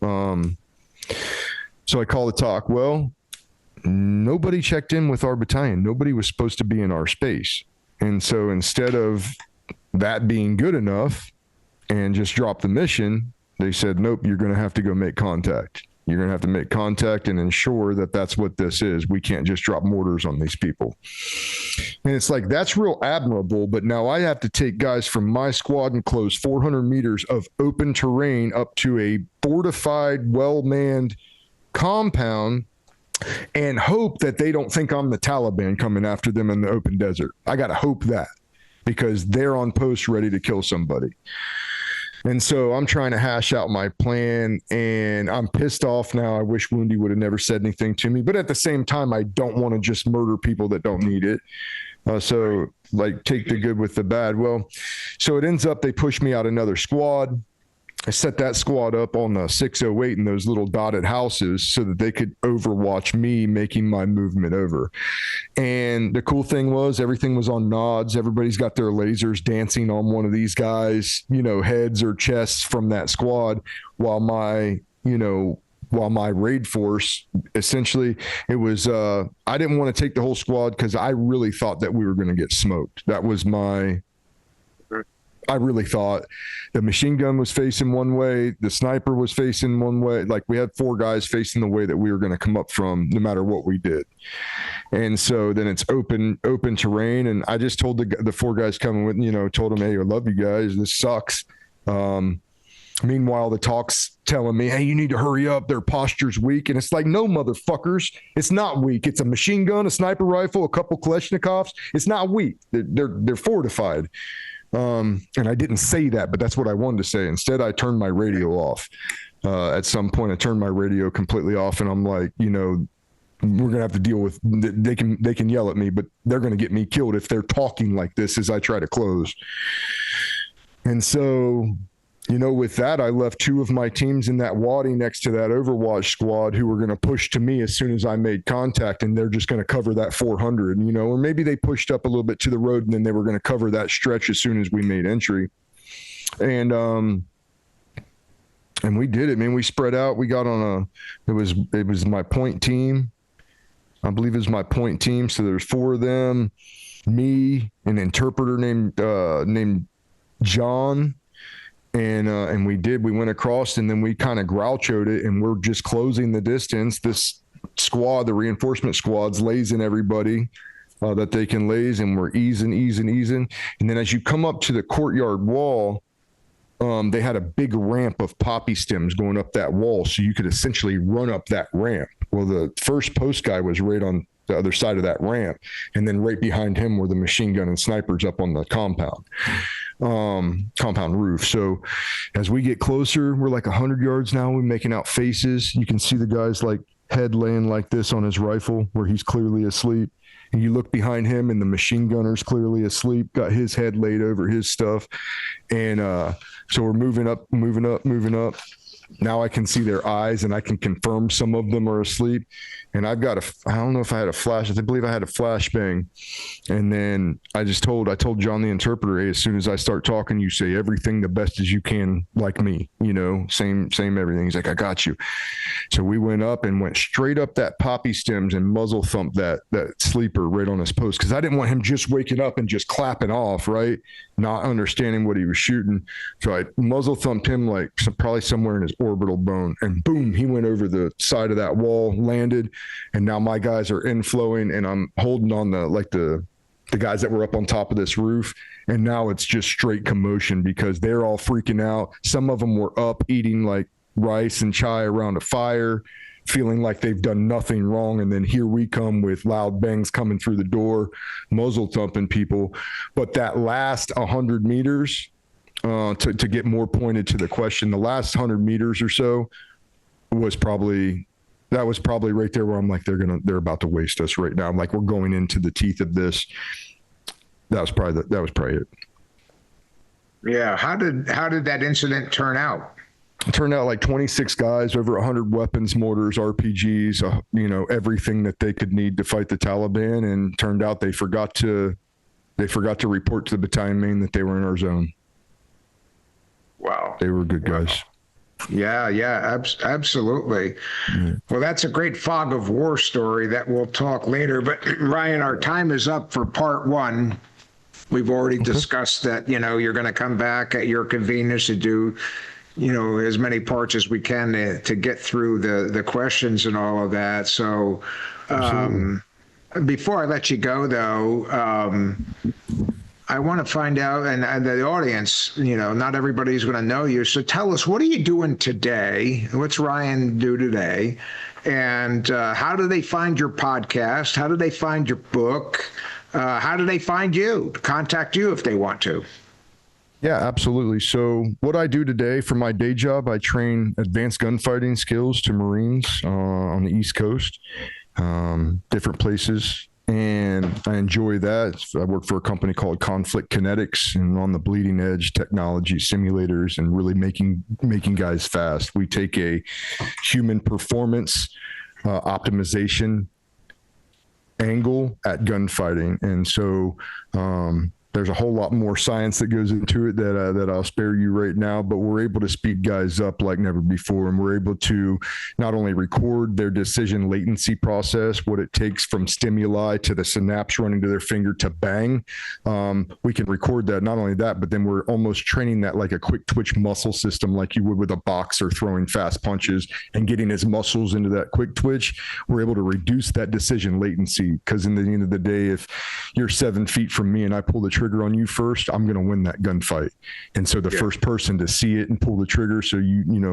So I call the talk. Well, nobody checked in with our battalion. Nobody was supposed to be in our space. And so instead of that being good enough and just drop the mission, they said, "Nope, you're going to have to go make contact. You're going to have to make contact and ensure that that's what this is. We can't just drop mortars on these people." And it's like, that's real admirable. But now I have to take guys from my squad and close 400 meters of open terrain up to a fortified, well-manned compound and hope that they don't think I'm the Taliban coming after them in the open desert. I got to hope that, because they're on post ready to kill somebody. And so I'm trying to hash out my plan, and I'm pissed off now. I wish Woundy would have never said anything to me, but at the same time, I don't want to just murder people that don't need it. So like, take the good with the bad. Well, so it ends up, they push me out another squad. I set that squad up on the 608 in those little dotted houses so that they could overwatch me making my movement over. And the cool thing was, everything was on nods. Everybody's got their lasers dancing on one of these guys, heads or chests from that squad, while my raid force, essentially, it was, I didn't want to take the whole squad because I really thought that we were going to get smoked. That was my I really thought the machine gun was facing one way, the sniper was facing one way. Like we had 4 guys facing the way that we were going to come up from no matter what we did. And so then it's open terrain. And I just told the 4 guys coming with, told them, hey, I love you guys. This sucks. Meanwhile, the talk's telling me, hey, you need to hurry up. Their posture's weak. And it's like, no, motherfuckers. It's not weak. It's a machine gun, a sniper rifle, a couple Kalashnikovs. It's not weak. They're fortified. And I didn't say that, but that's what I wanted to say. Instead, I turned my radio off. At some point, I turned my radio completely off, and I'm like, we're going to have to deal with, they can yell at me, but they're going to get me killed if they're talking like this as I try to close. And so, with that, I left 2 of my teams in that wadi next to that Overwatch squad who were going to push to me as soon as I made contact, and they're just going to cover that 400, or maybe they pushed up a little bit to the road and then they were going to cover that stretch as soon as we made entry. And we did it, man. We spread out. We got on it was my point team. I believe it was my point team. So there's 4 of them, me, an interpreter named John. And we went across, and then we kind of grouchoed it, and we're just closing the distance. This squad, the reinforcement squad's lasing everybody that they can laze, and we're easing. And then as you come up to the courtyard wall, they had a big ramp of poppy stems going up that wall, so you could essentially run up that ramp. Well, the first post guy was right on the other side of that ramp, and then right behind him were the machine gun and snipers up on the compound roof. So as we get closer, we're like 100 yards now. We're making out faces. You can see the guy's like head laying like this on his rifle where he's clearly asleep. And you look behind him and the machine gunner's clearly asleep, got his head laid over his stuff. And so we're moving up. Now I can see their eyes, and I can confirm some of them are asleep. And I don't know if I had a flash. I believe I had a flashbang. And then I told John the interpreter, hey, as soon as I start talking, you say everything the best as you can, like me, same everything. He's like, I got you. So we went up and went straight up that poppy stems and muzzle thumped that sleeper right on his post. Cause I didn't want him just waking up and just clapping off, right? Not understanding what he was shooting. So I muzzle thumped him like probably somewhere in his orbital bone, and boom, he went over the side of that wall, landed. And now my guys are inflowing, and I'm holding on the guys that were up on top of this roof. And now it's just straight commotion because they're all freaking out. Some of them were up eating like rice and chai around a fire, feeling like they've done nothing wrong. And then here we come with loud bangs coming through the door, muzzle thumping people. But that last 100 meters, to get more pointed to the question, the last 100 meters or so was probably right there where I'm like, they're about to waste us right now. I'm like, we're going into the teeth of this. That was probably it. Yeah. How did that incident turn out? It turned out like 26 guys, over 100 weapons, mortars, RPGs, everything that they could need to fight the Taliban. And turned out they forgot to report to the battalion main that they were in our zone. Wow. They were good guys. Yeah, absolutely. Mm-hmm. Well, that's a great fog of war story that we'll talk later. But Ryan, our time is up for part 1. We've already discussed that, you're going to come back at your convenience to do, as many parts as we can to get through the questions and all of that. So before I let you go, though, I want to find out, and the audience, not everybody's going to know you. So tell us, what are you doing today? What's Ryan do today? And how do they find your podcast? How do they find your book? How do they find you, contact you if they want to? Yeah, absolutely. So what I do today for my day job, I train advanced gunfighting skills to Marines on the East Coast, different places. And I enjoy that. I work for a company called Conflict Kinetics, and on the bleeding edge technology simulators and really making guys fast. We take a human performance optimization angle at gunfighting. And so there's a whole lot more science that goes into it that I'll spare you right now, but we're able to speed guys up like never before. And we're able to not only record their decision latency process, what it takes from stimuli to the synapse running to their finger to bang. We can record that. Not only that, but then we're almost training that like a quick twitch muscle system, like you would with a boxer throwing fast punches and getting his muscles into that quick twitch. We're able to reduce that decision latency, because in the end of the day, if you're 7 feet from me and I pull the trigger on you first, I'm going to win that gunfight. And so the first person to see it and pull the trigger, so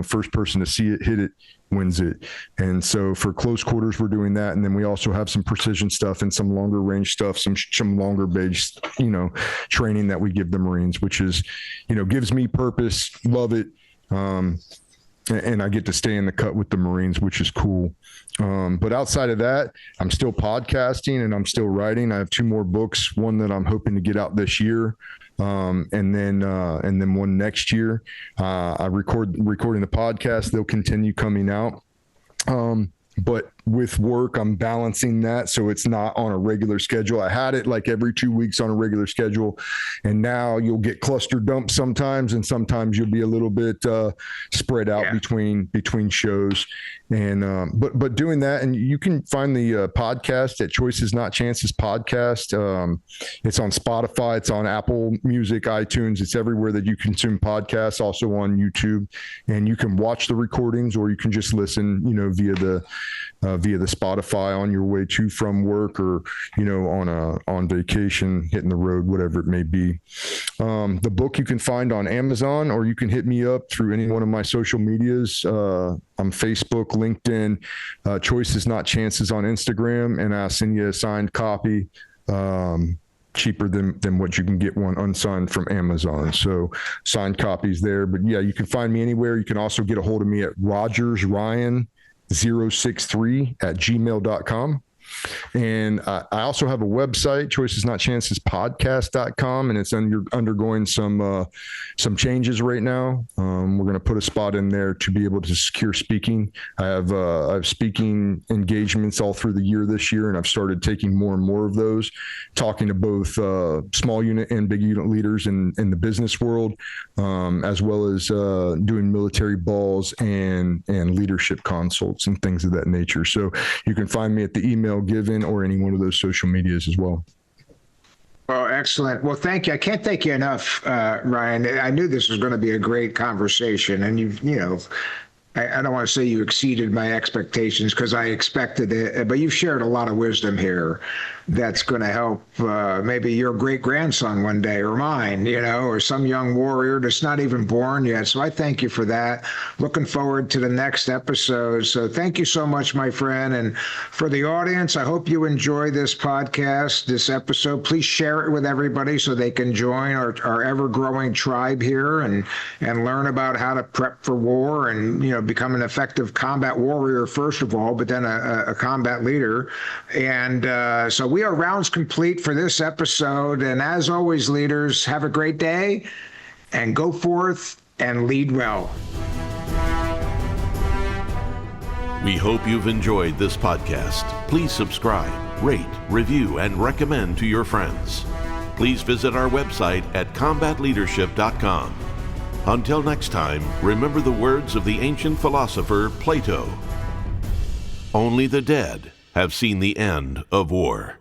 first person to see it, hit it, wins it. And so for close quarters, we're doing that. And then we also have some precision stuff and some longer range stuff, some longer based, training that we give the Marines, which is, gives me purpose, love it. And I get to stay in the cut with the Marines, which is cool. But outside of that, I'm still podcasting and I'm still writing. I have 2 more books, one that I'm hoping to get out this year. And then one next year. I recording the podcast. They'll continue coming out. But with work, I'm balancing that, so it's not on a regular schedule. I had it like every 2 weeks on a regular schedule, and now you'll get cluster dumps sometimes, and sometimes you'll be a little bit spread out between shows. And but doing that, and you can find the podcast at Choices Not Chances Podcast. It's on Spotify, it's on Apple Music, iTunes, it's everywhere that you consume podcasts. Also on YouTube, and you can watch the recordings, or you can just listen, via the Spotify on your way to from work, or on vacation, hitting the road, whatever it may be. The book you can find on Amazon, or you can hit me up through any one of my social medias. I'm Facebook, LinkedIn, Choices Not Chances on Instagram, and I'll send you a signed copy, cheaper than what you can get one unsigned from Amazon. So signed copies there. But yeah, you can find me anywhere. You can also get a hold of me at rogersryan063@gmail.com. And I also have a website, choicesnotchancespodcast.com, and it's undergoing some changes right now. We're going to put a spot in there to be able to secure speaking. I have speaking engagements all through the year this year, and I've started taking more and more of those, talking to both small unit and big unit leaders in the business world, as well as doing military balls and leadership consults and things of that nature. So you can find me at the email given, or any one of those social medias as well. Well, excellent. Well, thank you. I can't thank you enough, Ryan. I knew this was going to be a great conversation, and I don't want to say you exceeded my expectations, because I expected it, but you've shared a lot of wisdom here that's going to help maybe your great-grandson one day, or mine, or some young warrior that's not even born yet. So I thank you for that. Looking forward to the next episode. So thank you so much, my friend. And for the audience, I hope you enjoy this podcast, this episode. Please share it with everybody so they can join our ever-growing tribe here and learn about how to prep for war and, become an effective combat warrior, first of all, but then a combat leader. And so we are rounds complete for this episode. And as always, leaders, have a great day and go forth and lead well. We hope you've enjoyed this podcast. Please subscribe, rate, review, and recommend to your friends. Please visit our website at combatleadership.com. Until next time, remember the words of the ancient philosopher Plato. Only the dead have seen the end of war.